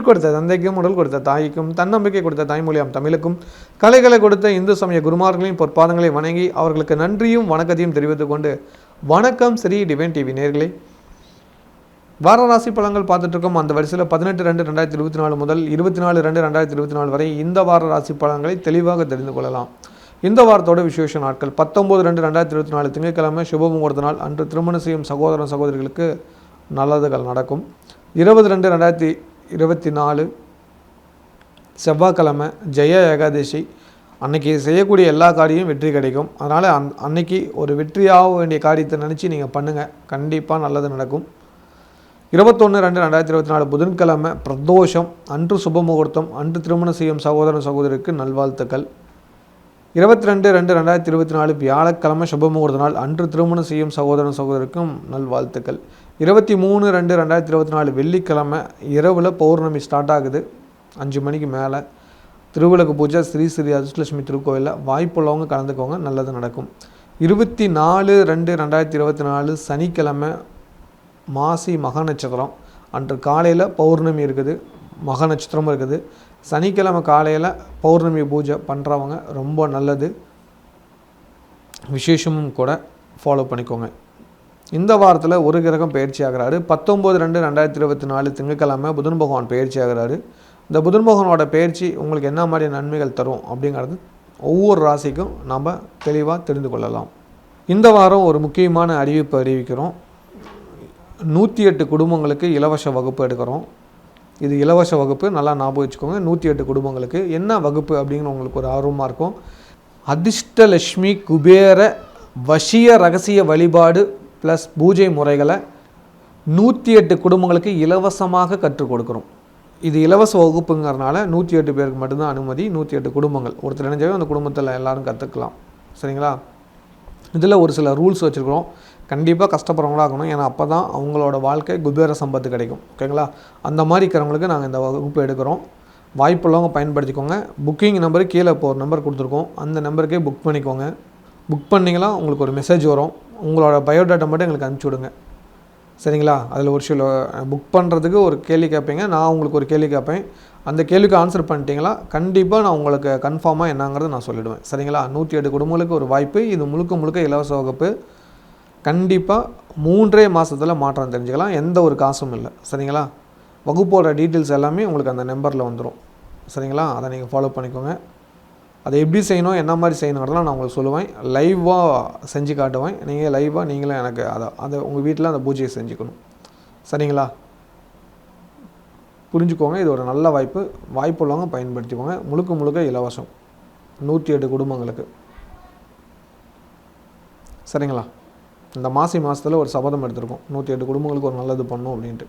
கொடுத்த தந்தைக்கும் உடல் கொடுத்த தாய்க்கும் தன்னம்பிக்கை கொடுத்த தாய்மொழியாம் தமிழுக்கும் கலைகளை கொடுத்த இந்து சமய குருமார்களின் பொற்பாதங்களை வணங்கி அவர்களுக்கு நன்றியும் வணக்கத்தையும் தெரிவித்துக் கொண்டு வணக்கம் ஸ்ரீ டிவைன் டிவி நேயர்களே, வார ராசி பலன்கள் பார்த்துட்டு இருக்கோம். அந்த வரிசையில் 18/2/2024 முதல் 24/2/2024 வரை இந்த வார ராசி பலன்களை தெளிவாக தெரிந்து கொள்ளலாம். இந்த வாரத்தோட விசேஷ நாட்கள் 19/2/2024 திங்கட்கிழமை சுபமுகூர்த்த நாள். அன்று திருமணம் செய்யும் சகோதரன் சகோதரிகளுக்கு நல்லதுகள் நடக்கும். 20/2/2024 செவ்வாய்க்கிழமை ஜெய ஏகாதசி. அன்னைக்கு செய்யக்கூடிய எல்லா காரியமும் வெற்றி கிடைக்கும். அதனால் அன்னைக்கு ஒரு வெற்றியாக வேண்டிய காரியத்தை நினச்சி நீங்கள் பண்ணுங்கள், கண்டிப்பாக நல்லது நடக்கும். 21/2/2024 புதன்கிழமை பிரதோஷம். அன்று சுபமுகூர்த்தம். அன்று திருமணம் செய்யும் சகோதரன் சகோதரிக்கு நல்வாழ்த்துக்கள். 22/2/2024 வியாழக்கிழமை சுபமுகூர்த்த நாள். அன்று திருமணம் செய்யும் சகோதரன் சகோதரிக்கும் நல்வாழ்த்துக்கள். 23/2/2024 வெள்ளிக்கிழமை இரவில் பௌர்ணமி ஸ்டார்ட் ஆகுது. 5 மணிக்கு மேலே திருவிளக்கு பூஜை ஸ்ரீ ஸ்ரீ அதிர்ஷ்டலட்சுமி திருக்கோயிலில். வாய்ப்புள்ளவங்க கலந்துக்கோங்க, நல்லது நடக்கும். 24/2/2024 சனிக்கிழமை மாசி மக நட்சத்திரம். அன்று காலையில் பௌர்ணமி இருக்குது, மக நட்சத்திரமும் இருக்குது. சனிக்கிழமை காலையில் பௌர்ணமி பூஜை பண்ணுறவங்க ரொம்ப நல்லது, விசேஷமும் கூட. ஃபாலோ பண்ணிக்கோங்க. இந்த வாரத்தில் ஒரு கிரகம் பயிற்சி ஆகிறாரு. 19/2/2024 திங்கட்கிழமை புதன் பகவான் பயிற்சி ஆகிறாரு. இந்த புதன் பகவானோட பயிற்சி உங்களுக்கு என்ன மாதிரி நன்மைகள் தரும் அப்படிங்கிறது ஒவ்வொரு ராசிக்கும் நாம் தெளிவாக தெரிந்து கொள்ளலாம். இந்த வாரம் ஒரு முக்கியமான அறிவிப்பு அறிவிக்கிறோம். 108 குடும்பங்களுக்கு இலவச வகுப்பு எடுக்கிறோம். இது இலவச வகுப்பு, நல்லா ஞாபகம் வச்சுக்கோங்க. 108 குடும்பங்களுக்கு என்ன வகுப்பு அப்படிங்கிற உங்களுக்கு ஒரு ஆர்வமாக இருக்கும். அதிர்ஷ்டலட்சுமி குபேர வசிய ரகசிய வழிபாடு ப்ளஸ் பூஜை முறைகளை 108 குடும்பங்களுக்கு இலவசமாக கற்றுக் கொடுக்குறோம். இது இலவச வகுப்புங்கிறதுனால 108 பேருக்கு மட்டும்தான் அனுமதி. 108 குடும்பங்கள், ஒருத்தர் நினைஞ்சாவே அந்த குடும்பத்தில் எல்லோரும் கற்றுக்கலாம். சரிங்களா? இதில் ஒரு சில ரூல்ஸ் வச்சுருக்கிறோம். கண்டிப்பாக கஷ்டப்படுறவங்களாக இருக்கணும், ஏன்னா அப்போ தான் அவங்களோட வாழ்க்கை குபேர சம்பத்து கிடைக்கும். ஓகேங்களா? அந்த மாதிரி இருக்கிறவங்களுக்கு நாங்கள் இந்த வகுப்பு எடுக்கிறோம். வாய்ப்புள்ளவங்க பயன்படுத்திக்கோங்க. புக்கிங் நம்பரு கீழே இப்போ ஒரு நம்பர் கொடுத்துருக்கோம், அந்த நம்பருக்கே புக் பண்ணிக்கோங்க. புக் பண்ணிங்களா உங்களுக்கு ஒரு மெசேஜ் வரும். உங்களோட பயோடேட்டா மட்டும் எங்களுக்கு அனுப்பிச்சி விடுங்க. சரிங்களா? அதில் ஒரு சில புக் பண்ணுறதுக்கு ஒரு கேள்வி கேட்பீங்க, நான் உங்களுக்கு ஒரு கேள்வி கேட்பேன். அந்த கேள்விக்கு ஆன்சர் பண்ணிட்டீங்களா கண்டிப்பாக நான் உங்களுக்கு கன்ஃபார்மாக என்னங்கிறது நான் சொல்லிவிடுவேன். சரிங்களா? 108 குடும்பங்களுக்கு ஒரு வாய்ப்பு. இது முழுக்க இலவச வகுப்பு. கண்டிப்பாக 3 மாதத்தில் மாற்றம் தெரிஞ்சுக்கலாம், எந்த ஒரு காசும் இல்லை. சரிங்களா? வகுப்போட டீட்டெயில்ஸ் எல்லாமே உங்களுக்கு அந்த நம்பரில் வந்துடும். சரிங்களா? அதை நீங்கள் ஃபாலோ பண்ணிக்கோங்க. அதை எப்படி செய்யணும், என்ன மாதிரி செய்யணுங்கிறதெல்லாம் நான் உங்களுக்கு சொல்லுவேன். லைவாக செஞ்சு காட்டுவேன். நீங்கள் லைவாக நீங்களும் எனக்கு அதை உங்கள் வீட்டில் அந்த பூஜையை செஞ்சுக்கணும். சரிங்களா? புரிஞ்சுக்கோங்க. இது ஒரு நல்ல வாய்ப்பு. வாய்ப்புள்ளவங்க பயன்படுத்திக்கோங்க. முழுக்க இலவசம் 108 குடும்பங்களுக்கு. சரிங்களா? இந்த மாதத்தில் ஒரு சபதம் எடுத்திருக்கோம், 108 குடும்பங்களுக்கு ஒரு நல்லது பண்ணணும் அப்படின்ட்டு.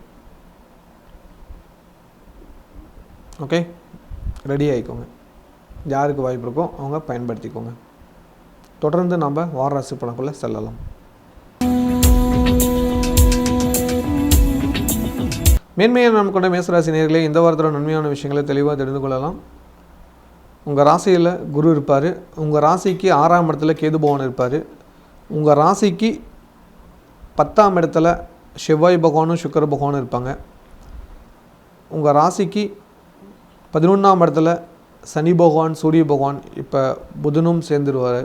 ஓகே, ரெடி ஆகிக்கோங்க. யாருக்கு வாய்ப்பு இருக்கோ அவங்க பயன்படுத்திக்கோங்க. தொடர்ந்து நம்ம வாரராசி பலனுக்குள்ளே செல்லலாம். மேன்மையான நம்ம கொண்ட மேசராசி நேயர்களே, இந்த வாரத்தில் நன்மையான விஷயங்களை தெளிவாக தெரிந்து கொள்ளலாம். உங்கள் ராசியில் குரு இருப்பார். உங்கள் ராசிக்கு 6ஆம் இடத்துல கேது பகவான் இருப்பார். உங்கள் ராசிக்கு 10ஆம் இடத்துல செவ்வாய் பகவானும் சுக்கிர பகவானும் இருப்பாங்க. உங்கள் ராசிக்கு 11ஆம் இடத்துல சனி பகவான் சூரிய பகவான் இப்போ புதனும் சேர்ந்துருவார்.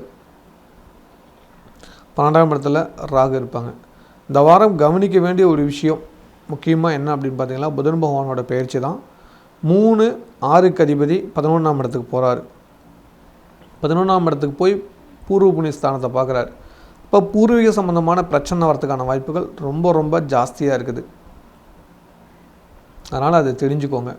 12ஆம் இடத்துல ராகு இருப்பாங்க. இந்த வாரம் கவனிக்க வேண்டிய ஒரு விஷயம் முக்கியமாக என்ன அப்படின்னு பார்த்தீங்கன்னா, புதன் பகவானோட பயிற்சி தான். 3/6க்கு அதிபதி 11ஆம் இடத்துக்கு போகிறார். 11ஆம் இடத்துக்கு போய் பூர்வ புண்ணிய ஸ்தானத்தை பார்க்குறாரு. இப்போ பூர்வீக சம்பந்தமான பிரச்சனை வரதுக்கான வாய்ப்புகள் ரொம்ப ஜாஸ்தியாக இருக்குது. அதனால் அதை தெரிஞ்சுக்கோங்க.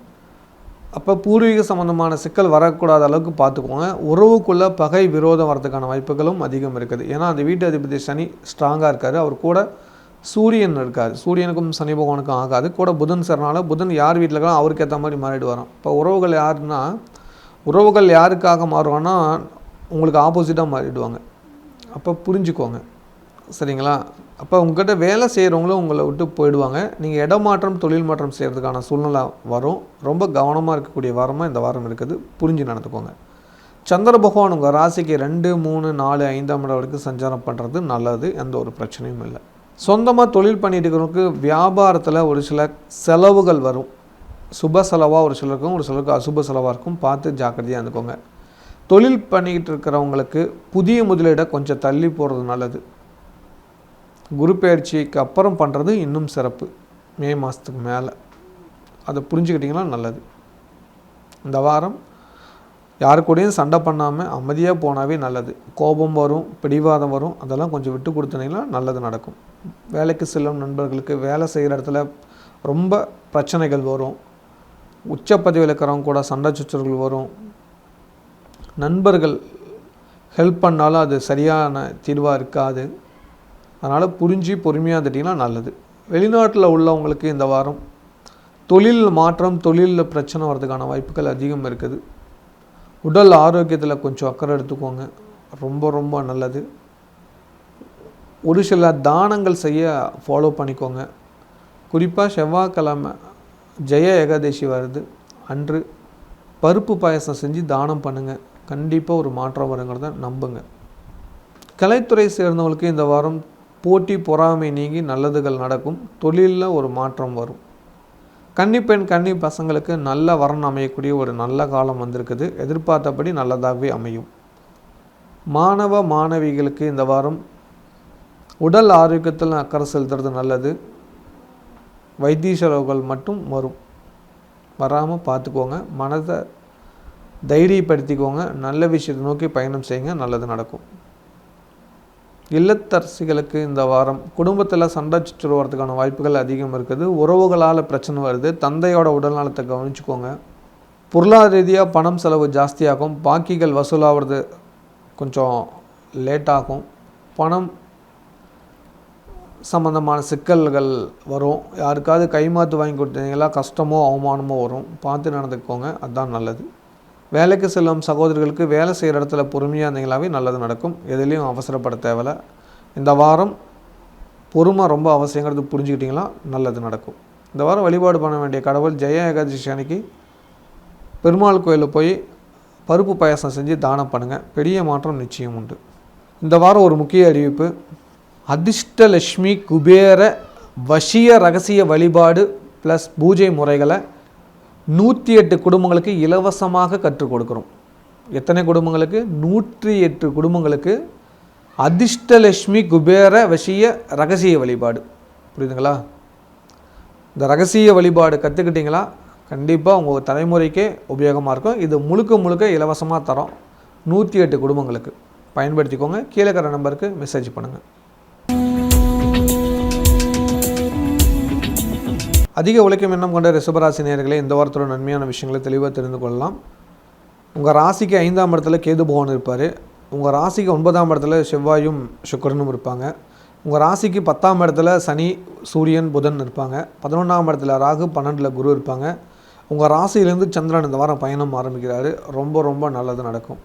அப்போ பூர்வீக சம்பந்தமான சிக்கல் வரக்கூடாத அளவுக்கு பார்த்துக்கோங்க. உறவுக்குள்ளே பகை விரோதம் வரதுக்கான வாய்ப்புகளும் அதிகம் இருக்குது. ஏன்னா அந்த வீட்டு அதிபதி சனி ஸ்ட்ராங்காக இருக்கார். அவர் கூட சூரியன் இருக்கார். சூரியனுக்கும் சனி பகவானுக்கும் ஆகாது. கூட புதன் சேர்னால புதன் யார் வீட்டில் இருக்கலாம் அவருக்கு ஏற்ற மாதிரி மாறிட்டு வரோம். இப்போ உறவுகள் யாருன்னா, உறவுகள் யாருக்காக மாறுவான்னா உங்களுக்கு ஆப்போசிட்டாக மாறிடுவாங்க. அப்போ புரிஞ்சுக்கோங்க. சரிங்களா? அப்போ உங்கள்கிட்ட வேலை செய்கிறவங்களும் உங்களை விட்டு போயிடுவாங்க. நீங்கள் இடமாற்றம் தொழில் மாற்றம் செய்கிறதுக்கான சூழ்நிலை வரும். ரொம்ப கவனமாக இருக்கக்கூடிய வாரமாக இந்த வாரம் இருக்குது. புரிஞ்சு நடந்துக்கோங்க. சந்திர பகவான் உங்கள் ராசிக்கு 2, 3, 4, 5ஆம் இடம் வரைக்கும் சஞ்சாரம் பண்ணுறது நல்லது. எந்த ஒரு பிரச்சனையும் இல்லை. சொந்தமாக தொழில் பண்ணிட்டு இருக்கிறவங்களுக்கு வியாபாரத்தில் ஒரு சில செலவுகள் வரும். சுப செலவாக ஒரு சிலருக்கும், ஒரு சிலருக்கு அசுப செலவாக இருக்கும். பார்த்து ஜாக்கிரதையாக இருந்துக்கோங்க. தொழில் பண்ணிக்கிட்டு இருக்கிறவங்களுக்கு புதிய முதலீடை கொஞ்சம் தள்ளி போகிறது நல்லது. குரு பயிற்சிக்கு அப்புறம் பண்ணுறது இன்னும் சிறப்பு. மே மாதத்துக்கு மேலே அதை புரிஞ்சுக்கிட்டிங்கன்னா நல்லது. இந்த வாரம் யாரு கூடயும் சண்டை பண்ணாமல் அமைதியாக போனாவே நல்லது. கோபம் வரும், பிடிவாதம் வரும், அதெல்லாம் கொஞ்சம் விட்டு கொடுத்தீங்கன்னா நல்லது நடக்கும். வேலைக்கு செல்லும் நண்பர்களுக்கு வேலை செய்கிற இடத்துல ரொம்ப பிரச்சனைகள் வரும். உச்ச பதவியில் இருக்கிறவங்க கூட சண்டை சச்சரவுகள் வரும். நண்பர்கள் ஹெல்ப் பண்ணாலும் அது சரியான தீர்வாக இருக்காது. அதனால் புரிஞ்சு பொறுமையாக இருந்துட்டிங்கன்னா நல்லது. வெளிநாட்டில் உள்ளவங்களுக்கு இந்த வாரம் தொழில் மாற்றம், தொழிலில் பிரச்சனை வர்றதுக்கான வாய்ப்புகள் அதிகம் இருக்குது. உடல் ஆரோக்கியத்தில் கொஞ்சம் அக்கறை எடுத்துக்கோங்க, ரொம்ப ரொம்ப நல்லது. ஒரு சில தானங்கள் செய்ய ஃபாலோ பண்ணிக்கோங்க. குறிப்பாக செவ்வாய்க்கிழமை ஜெய ஏகாதசி வருது, அன்று பருப்பு பாயசம் செஞ்சு தானம் பண்ணுங்கள். கண்டிப்பாக ஒரு மாற்றம் வருங்கிறத நம்புங்க. கலைத்துறை சேர்ந்தவங்களுக்கு இந்த வாரம் போட்டி பொறாமை நீங்கி நல்லதுகள் நடக்கும். தொழிலில் ஒரு மாற்றம் வரும். கன்னிப்பெண் கன்னி பசங்களுக்கு நல்ல வரன் அமையக்கூடிய ஒரு நல்ல காலம் வந்திருக்குது. எதிர்பார்த்தபடி நல்லதாகவே அமையும். மாணவ மாணவிகளுக்கு இந்த வாரம் உடல் ஆரோக்கியத்தில் அக்கறை செலுத்துறது நல்லது. வைத்திய செலவுகள் மட்டும் வரும், வராமல் பார்த்துக்கோங்க. மனதை தைரியப்படுத்திக்கோங்க. நல்ல விஷயத்தை நோக்கி பயணம் செய்யுங்க, நல்லது நடக்கும். இல்லத்தரசிகளுக்கு இந்த வாரம் குடும்பத்தில் சண்டை சச்சரவு வரதுக்கான வாய்ப்புகள் அதிகம் இருக்குது. உறவுகளால் பிரச்சனை வருது. தந்தையோட உடல் நலத்தை கவனிச்சுக்கோங்க. பொருளாதார ரீதியாக பணம் செலவு ஜாஸ்தியாகும். பாக்கிகள் வசூலாகிறது கொஞ்சம் லேட்டாகும். பணம் சம்பந்தமான சிக்கல்கள் வரும். யாருக்காவது கைமாற்று வாங்கி கொடுத்தீங்களா கஷ்டமோ அவமானமோ வரும். பார்த்து நடந்துக்கோங்க, அதுதான் நல்லது. வேலைக்கு செல்லும் சகோதரர்களுக்கு வேலை செய்கிற இடத்துல பொறுமையாக இருந்தீங்களாவே நல்லது நடக்கும். எதுலேயும் அவசரப்பட தேவையில்லை. இந்த வாரம் பொறுமை ரொம்ப அவசியங்கிறது புரிஞ்சுக்கிட்டிங்களா நல்லது நடக்கும். இந்த வாரம் வழிபாடு பண்ண வேண்டிய கடவுள் ஜெய ஏகாதசி அன்னைக்கு பெருமாள் கோயிலில் போய் பருப்பு பாயசம் செஞ்சு தானம் பண்ணுங்கள். பெரிய மாற்றம் நிச்சயம் உண்டு. இந்த வாரம் ஒரு முக்கிய அறிவிப்பு. அதிர்ஷ்டலட்சுமி குபேர வசிய ரகசிய வழிபாடு ப்ளஸ் பூஜை முறைகளை 108 குடும்பங்களுக்கு இலவசமாக கற்றுக் கொடுக்குறோம். எத்தனை குடும்பங்களுக்கு? 108 குடும்பங்களுக்கு அதிர்ஷ்டலட்சுமி குபேர வசிய ரகசிய வழிபாடு. புரியுதுங்களா? இந்த ரகசிய வழிபாடு கற்றுக்கிட்டிங்களா கண்டிப்பாக உங்கள் தலைமுறைக்கே உபயோகமாக இருக்கும். இது முழுக்க முழுக்க இலவசமாக தரோம். 108 குடும்பங்களுக்கு பயன்படுத்திக்கோங்க. கீழே இருக்கிற நம்பருக்கு மெசேஜ் பண்ணுங்கள். அதிக உழைக்கும் எண்ணம் கொண்ட ரிஷபராசி நேயர்களே, இந்த வாரத்தோட நன்மையான விஷயங்களை தெளிவாக தெரிந்து கொள்ளலாம். உங்கள் ராசிக்கு 5ஆம் இடத்துல கேது பகவான் இருப்பார். உங்கள் ராசிக்கு 9ஆம் இடத்துல செவ்வாயும் சுக்கிரனும் இருப்பாங்க. உங்கள் ராசிக்கு 10ஆம் இடத்துல சனி சூரியன் புதன் இருப்பாங்க. 11ஆம் இடத்துல ராகு, 12ல் குரு இருப்பாங்க. உங்கள் ராசியிலேருந்து சந்திரன் இந்த வாரம் பயணம் ஆரம்பிக்கிறாரு. ரொம்ப ரொம்ப நல்லது நடக்கும்.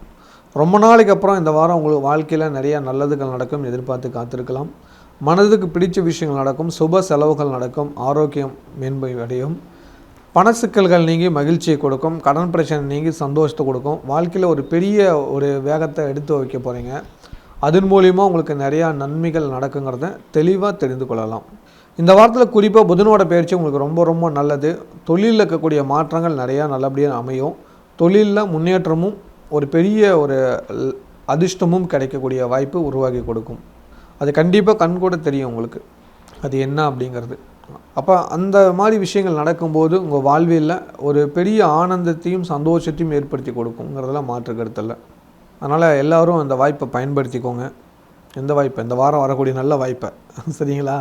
ரொம்ப நாளைக்கு அப்புறம் இந்த வாரம் உங்களுக்கு வாழ்க்கையில் நிறையா நல்லதுகள் நடக்கும். எதிர்பார்த்து காத்திருக்கலாம். மனதுக்கு பிடிச்ச விஷயங்கள் நடக்கும். சுப செலவுகள் நடக்கும். ஆரோக்கியம் மேன்மை அடையும். பண சிக்கல்கள் நீங்கி மகிழ்ச்சியை கொடுக்கும். கடன் பிரச்சனை நீங்கி சந்தோஷத்தை கொடுக்கும். வாழ்க்கையில் ஒரு பெரிய ஒரு வேகத்தை எடுத்து வைக்க போகிறீங்க. அதன் மூலிமா உங்களுக்கு நிறையா நன்மைகள் நடக்குங்கிறத தெளிவாக தெரிந்து கொள்ளலாம். இந்த வாரத்தில் குறிப்பாக புதனோட பயிற்சி உங்களுக்கு ரொம்ப ரொம்ப நல்லது. தொழிலில் இருக்கக்கூடிய மாற்றங்கள் நிறையா நல்லபடியாக அமையும். தொழிலில் முன்னேற்றமும் ஒரு பெரிய ஒரு அதிர்ஷ்டமும் கிடைக்கக்கூடிய வாய்ப்பு உருவாக்கி கொடுக்கும். அது கண்டிப்பாக கண்கூட தெரியும் உங்களுக்கு அது என்ன அப்படிங்கிறது. அப்போ அந்த மாதிரி விஷயங்கள் நடக்கும்போது உங்கள் வாழ்வியலில் ஒரு பெரிய ஆனந்தத்தையும் சந்தோஷத்தையும் ஏற்படுத்தி கொடுக்குங்கிறதெல்லாம் மாற்று கருத்தில். அதனால் எல்லோரும் அந்த வாய்ப்பை பயன்படுத்திக்கோங்க. எந்த வாய்ப்பை? இந்த வாரம் வரக்கூடிய நல்ல வாய்ப்பை. சரிங்களா?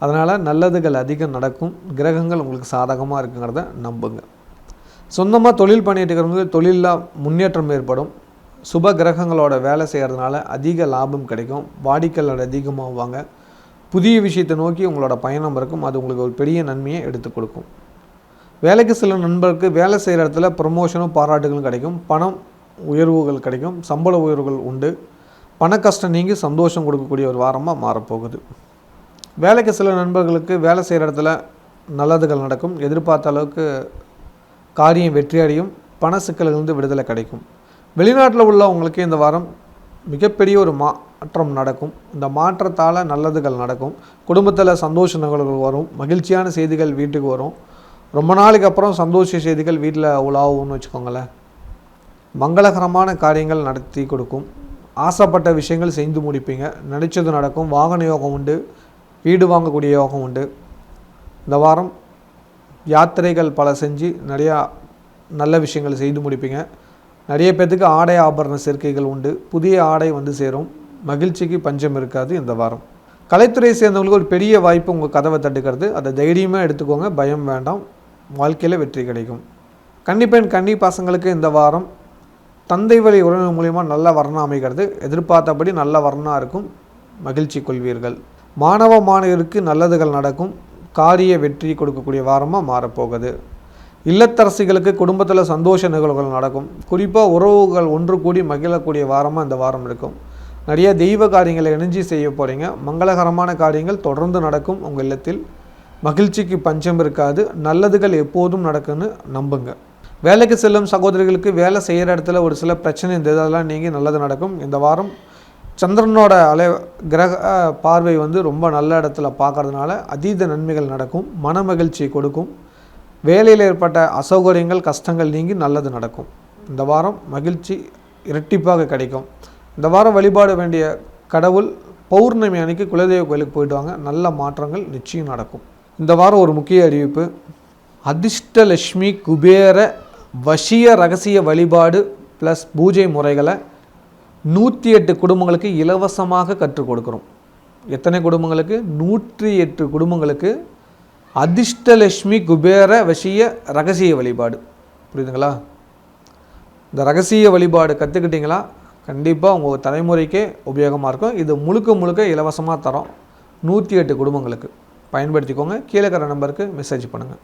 அதனால் நல்லதுகள் அதிகம் நடக்கும். கிரகங்கள் உங்களுக்கு சாதகமாக இருக்குங்கிறத நம்புங்க. சொந்தமாக தொழில் பண்ணிட்டு இருக்கிறவங்க தொழிலில் முன்னேற்றம் ஏற்படும். சுப கிரகங்களோட வேலை செய்கிறதுனால அதிக லாபம் கிடைக்கும். வாடிக்கையாளர் அதிகமாகுவாங்க. புதிய விஷயத்தை நோக்கி உங்களோட பயணம் இருக்கும். அது உங்களுக்கு ஒரு பெரிய நன்மையை எடுத்து கொடுக்கும். வேலைக்கு செல்லும் நண்பருக்கு வேலை செய்கிற இடத்துல ப்ரமோஷனும் பாராட்டுகளும் கிடைக்கும். பணம் உயர்வுகள் கிடைக்கும். சம்பள உயர்வுகள் உண்டு. பண கஷ்டம் நீங்கி சந்தோஷம் கொடுக்கக்கூடிய ஒரு வாரமாக மாறப்போகுது. வேலைக்கு செல்லும் நண்பர்களுக்கு வேலை செய்கிற இடத்துல நல்லதுகள் நடக்கும். எதிர்பார்த்த அளவுக்கு காரியம் வெற்றியடையும். பண சிக்கல்களிலிருந்து விடுதலை கிடைக்கும். வெளிநாட்டில் உள்ளவங்களுக்கு இந்த வாரம் மிகப்பெரிய ஒரு மாற்றம் நடக்கும். இந்த மாற்றத்தால் நல்லதுகள் நடக்கும். குடும்பத்தில் சந்தோஷ நிகழ்வுகள் வரும். மகிழ்ச்சியான செய்திகள் வீட்டுக்கு வரும். ரொம்ப நாளைக்கு அப்புறம் சந்தோஷ செய்திகள் வீட்டில் உலாவும்னு வச்சுக்கோங்களேன். மங்களகரமான காரியங்கள் நடத்தி கொடுக்கும். ஆசைப்பட்ட விஷயங்கள் செய்து முடிப்பீங்க. நினச்சது நடக்கும். வாகன யோகம் உண்டு. வீடு வாங்கக்கூடிய யோகம் உண்டு. இந்த வாரம் யாத்திரைகள் பல செஞ்சு நிறையா நல்ல விஷயங்கள் செய்து முடிப்பீங்க. நிறைய பேர்த்துக்கு ஆடை ஆபரண சேர்க்கைகள் உண்டு. புதிய ஆடை வந்து சேரும். மகிழ்ச்சிக்கு பஞ்சம் இருக்காது இந்த வாரம். கலைத்துறையை சேர்ந்தவங்களுக்கு ஒரு பெரிய வாய்ப்பு உங்கள் கதவை தட்டுக்கிறது. அதை தைரியமாக எடுத்துக்கோங்க. பயம் வேண்டாம். வாழ்க்கையில் வெற்றி கிடைக்கும். கன்னிப்பெண் கன்னி பசங்களுக்கு இந்த வாரம் தந்தை வழி உறவு மூலிமா நல்ல வர்ணம் அமைகிறது. எதிர்பார்த்தபடி நல்ல வர்ணம் இருக்கும். மகிழ்ச்சி கொள்வீர்கள். மாணவ மாணவருக்கு நல்லதுகள் நடக்கும். காரிய வெற்றி கொடுக்கக்கூடிய வாரமாக மாறப்போகுது. இல்லத்தரசிகளுக்கு குடும்பத்தில் சந்தோஷ நிகழ்வுகள் நடக்கும். குறிப்பாக உறவுகள் ஒன்று கூடி மகிழக்கூடிய வாரமாக இந்த வாரம் இருக்கும். நிறைய தெய்வ காரியங்களை இணைஞ்சி செய்ய போகிறீங்க. மங்களகரமான காரியங்கள் தொடர்ந்து நடக்கும். உங்கள் இல்லத்தில் மகிழ்ச்சிக்கு பஞ்சம் இருக்காது. நல்லதுகள் எப்போதும் நடக்குன்னு நம்புங்க. வேலைக்கு செல்லும் சகோதரிகளுக்கு வேலை செய்கிற இடத்துல ஒரு சில பிரச்சனை இந்த இதெல்லாம் நீங்கள் நல்லது நடக்கும். இந்த வாரம் சந்திரனோட கிரக பார்வை வந்து ரொம்ப நல்ல இடத்துல பார்க்கறதுனால அதீத நன்மைகள் நடக்கும். மன மகிழ்ச்சி கொடுக்கும். வேலையில் ஏற்பட்ட அசௌகரியங்கள் கஷ்டங்கள் நீங்கி நல்லது நடக்கும். இந்த வாரம் மகிழ்ச்சி இரட்டிப்பாக கிடைக்கும். இந்த வாரம் வழிபாட வேண்டிய கடவுள் பௌர்ணமி அன்னைக்கு குலதெய்வ கோயிலுக்கு போயிட்டு வாங்க. நல்ல மாற்றங்கள் நிச்சயம் நடக்கும். இந்த வாரம் ஒரு முக்கிய அறிவிப்பு. அதிர்ஷ்டலட்சுமி குபேர வசிய ரகசிய வழிபாடு ப்ளஸ் பூஜை முறைகளை 108 குடும்பங்களுக்கு இலவசமாக கற்றுக் கொடுக்குறோம். எத்தனை குடும்பங்களுக்கு? 108 குடும்பங்களுக்கு அதிர்ஷ்டலட்சுமி குபேர வசிய ரகசிய வழிபாடு. புரியுதுங்களா? இந்த ரகசிய வழிபாடு கற்றுக்கிட்டிங்களா கண்டிப்பாக உங்கள் தலைமுறைக்கே உபயோகமாக இருக்கும். இது முழுக்க முழுக்க இலவசமாக தரோம். 108 குடும்பங்களுக்கு பயன்படுத்திக்கோங்க. கீழே இருக்கிற நம்பருக்கு மெசேஜ் பண்ணுங்கள்.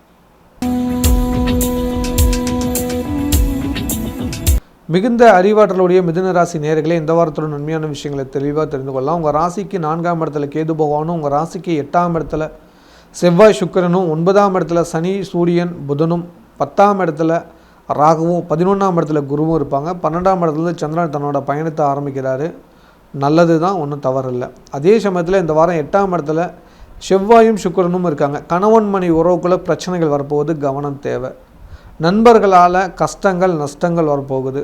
மிகுந்த அறிவாற்றலுடைய மிதுன ராசி நேயர்களே, இந்த வாரத்தோட நன்மையான விஷயங்களை தெளிவாக தெரிந்து கொள்ளலாம். உங்கள் ராசிக்கு 4ஆம் இடத்துல கேது பகவானும், உங்கள் ராசிக்கு 8ஆம் இடத்துல செவ்வாய் சுக்கிரனும், 9ஆம் இடத்துல சனி சூரியன் புதனும், 10ஆம் இடத்துல ராகுவும், 11ஆம் இடத்துல குருவும் இருப்பாங்க. 12ஆம் இடத்துல சந்திரன் தன்னோட பயணத்தை ஆரம்பிக்கிறாரு. நல்லது தான், ஒன்றும் தவறு இல்லை. அதே சமயத்தில் இந்த வாரம் 8ஆம் இடத்துல செவ்வாயும் சுக்கிரனும் இருக்காங்க. கணவன் மணி உறவுக்குள்ளே பிரச்சனைகள் வரப்போகுது. கவனம் தேவை. நண்பர்களால் கஷ்டங்கள் நஷ்டங்கள் வரப்போகுது.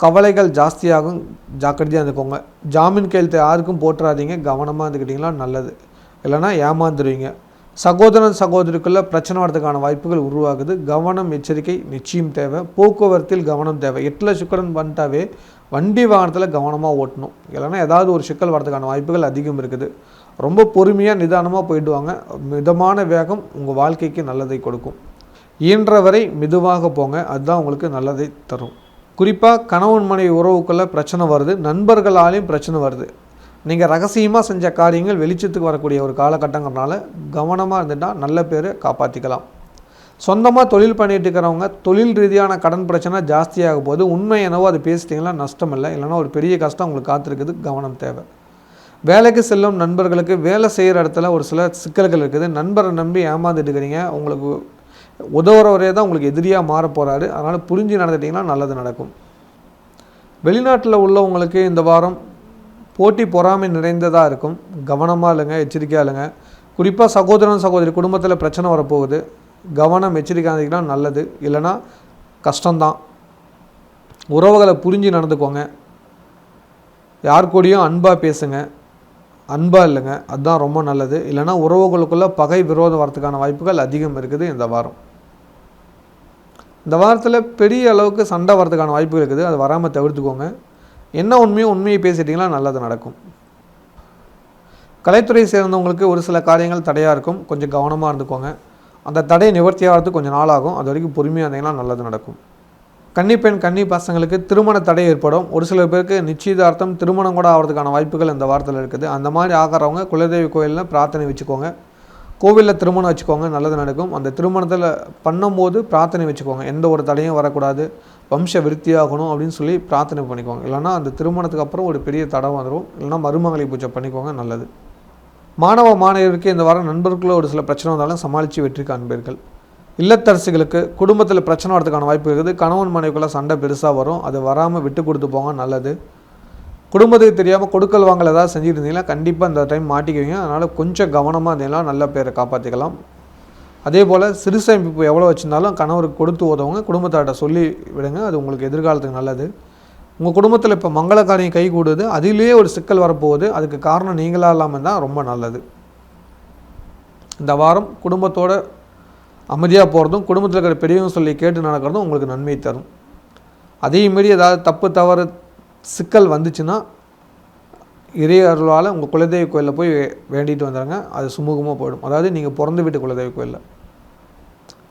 கவலைகள் ஜாஸ்தியாகும். ஜாக்கிரதையாக இருந்துக்கோங்க. ஜாமீன் கையெழுத்து யாருக்கும் போட்டுறாதீங்க. கவனமாக இருந்துக்கிட்டிங்களா நல்லது. இல்லைனா ஏமாந்துருவீங்க. சகோதரன் சகோதரிக்குள்ளே பிரச்சனை வரதுக்கான வாய்ப்புகள் உருவாகுது. கவனம் எச்சரிக்கை நிச்சயம் தேவை. போக்குவரத்தில் கவனம் தேவை. 8ல் சுக்கிரன் வந்துட்டாவே வண்டி வாகனத்தில் கவனமாக ஓட்டணும். இல்லைனா ஏதாவது ஒரு சிக்கல் வரதுக்கான வாய்ப்புகள் அதிகம் இருக்குது. ரொம்ப பொறுமையாக நிதானமாக போயிடுவாங்க. மிதமான வேகம் உங்கள் வாழ்க்கைக்கு நல்லதை கொடுக்கும். இயன்றவரை மெதுவாக போங்க. அதுதான் உங்களுக்கு நல்லதை தரும். குறிப்பாக கணவன் மனைவி உறவுக்குள்ளே பிரச்சனை வருது. நண்பர்களாலேயும் பிரச்சனை வருது. நீங்கள் ரகசியமாக செஞ்ச காரியங்கள் வெளிச்சத்துக்கு வரக்கூடிய ஒரு காலகட்டங்கிறனால கவனமாக இருந்துட்டால் நல்ல பேரை காப்பாற்றிக்கலாம். சொந்தமாக தொழில் பண்ணிட்டு இருக்கிறவங்க தொழில் ரீதியான கடன் பிரச்சனை ஜாஸ்தியாக போது. உண்மை என்னவோ அது பேசிட்டிங்கன்னா நஷ்டம் இல்லை. இல்லைனா ஒரு பெரிய கஷ்டம் உங்களுக்கு காத்திருக்குது. கவனம் தேவை. வேலைக்கு செல்லும் நண்பர்களுக்கு வேலை செய்கிற இடத்துல ஒரு சில சிக்கல்கள் இருக்குது. நண்பரை நம்பி ஏமாந்துட்டு இருக்கிறீங்க. உங்களுக்கு உதவுறவரே தான் உங்களுக்கு எதிரியாக மாற போகிறாரு. அதனால் புரிஞ்சு நடந்துட்டிங்கன்னா நல்லது நடக்கும். வெளிநாட்டில் உள்ளவங்களுக்கு இந்த வாரம் போட்டி பொறாமை நிறைந்ததாக இருக்கும். கவனமாக இல்லைங்க. எச்சரிக்கையாக இல்லைங்க. குறிப்பாக சகோதரன் சகோதரி குடும்பத்தில் பிரச்சனை வரப்போகுது. கவனம் எச்சரிக்கையாக இருந்தீங்கன்னா நல்லது. இல்லைனா கஷ்டம்தான். உறவுகளை புரிஞ்சு நடந்துக்கோங்க. யார் கூடயும் அன்பாக பேசுங்க. அன்பாக இல்லைங்க. அதுதான் ரொம்ப நல்லது. இல்லைனா உறவுகளுக்குள்ளே பகை விரோதம் வரதுக்கான வாய்ப்புகள் அதிகம் இருக்குது இந்த வாரம். இந்த வாரத்தில் பெரிய அளவுக்கு சண்டை வரதுக்கான வாய்ப்புகள் இருக்குது. அது வராமல் தவிர்த்துக்கோங்க. என்ன உண்மையை பேசிட்டிங்கன்னா நல்லது நடக்கும். கலைத்துறை சேர்ந்தவங்களுக்கு ஒரு சில காரியங்கள் தடையாக இருக்கும். கொஞ்சம் கவனமாக இருந்துக்கோங்க. அந்த தடை நிவர்த்தி ஆகிறதுக்கு கொஞ்சம் நாள் ஆகும். அது வரைக்கும் பொறுமையாக இருந்தீங்கன்னா நல்லது நடக்கும். கன்னிப்பெண் கன்னி பசங்களுக்கு திருமண தடை ஏற்படும். ஒரு சில பேருக்கு நிச்சயதார்த்தம் திருமணம் கூட ஆகிறதுக்கான வாய்ப்புகள் இந்த வாரத்தில் இருக்குது. அந்த மாதிரி ஆகிறவங்க குலதெய்வ கோயிலில் பிரார்த்தனை வச்சுக்கோங்க. கோவிலில் திருமணம் வச்சுக்கோங்க. நல்லது நடக்கும். அந்த திருமணத்தில் பண்ணும்போது பிரார்த்தனை வச்சுக்கோங்க. எந்த ஒரு தடையும் வரக்கூடாது. வம்ச விருத்தியாகணும் அப்படின்னு சொல்லி பிரார்த்தனை பண்ணிக்கோங்க. இல்லைனா அந்த திருமணத்துக்கு அப்புறம் ஒரு பெரிய தடை வந்துடும். இல்லைனா மருமகளை பூஜை பண்ணிக்கோங்க. நல்லது. மாணவ மாணவருக்கு இந்த வாரம் நண்பர்களுக்குள்ள ஒரு சில பிரச்சனை வந்தாலும் சமாளித்து வெற்றி காண்பீர்கள். இல்லத்தரசிகளுக்கு குடும்பத்தில் பிரச்சனை வரதுக்கான வாய்ப்பு இருக்குது. கணவன் மனைவிக்குள்ளே சண்டை பெருசாக வரும். அது வராமல் விட்டு கொடுத்து போங்க. நல்லது. குடும்பத்துக்கு தெரியாமல் கொடுக்கல் வாங்கல் ஏதாவது செஞ்சுட்டு இருந்தீங்கன்னா கண்டிப்பாக இந்த டைம் மாட்டிக்குவீங்க. அதனால் கொஞ்சம் கவனமாக இருந்தீங்கன்னா நல்ல பேரை காப்பாற்றிக்கலாம். அதே போல் சிறு சேமிப்பு எவ்வளோ வச்சுருந்தாலும் கணவருக்கு கொடுத்து உதவுங்க, குடும்பத்தார்கிட்ட சொல்லி விடுங்க, அது உங்களுக்கு எதிர்காலத்துக்கு நல்லது. உங்கள் குடும்பத்தில் இப்போ மங்கள காரியம் கை கூடுது, அதிலேயே ஒரு சிக்கல் வரப்போகுது, அதுக்கு காரணம் நீங்களாக இல்லாமல் தான் ரொம்ப நல்லது. இந்த வாரம் குடும்பத்தோடு அமைதியாக போகிறதும் குடும்பத்தில் இருக்கிற பெரியவங்க சொல்லி கேட்டு நடக்கிறதும் உங்களுக்கு நன்மை தரும். அதே மாரி ஏதாவது தப்பு தவறு சிக்கல் வந்துச்சுன்னா இறை அருளால் உங்கள் குலதெய்வ கோயிலில் போய் வேண்டிட்டு வந்துடுங்க, அது சுமூகமாக போயிடும். அதாவது நீங்கள் பிறந்த வீட்டு குலதெய்வ கோயிலில்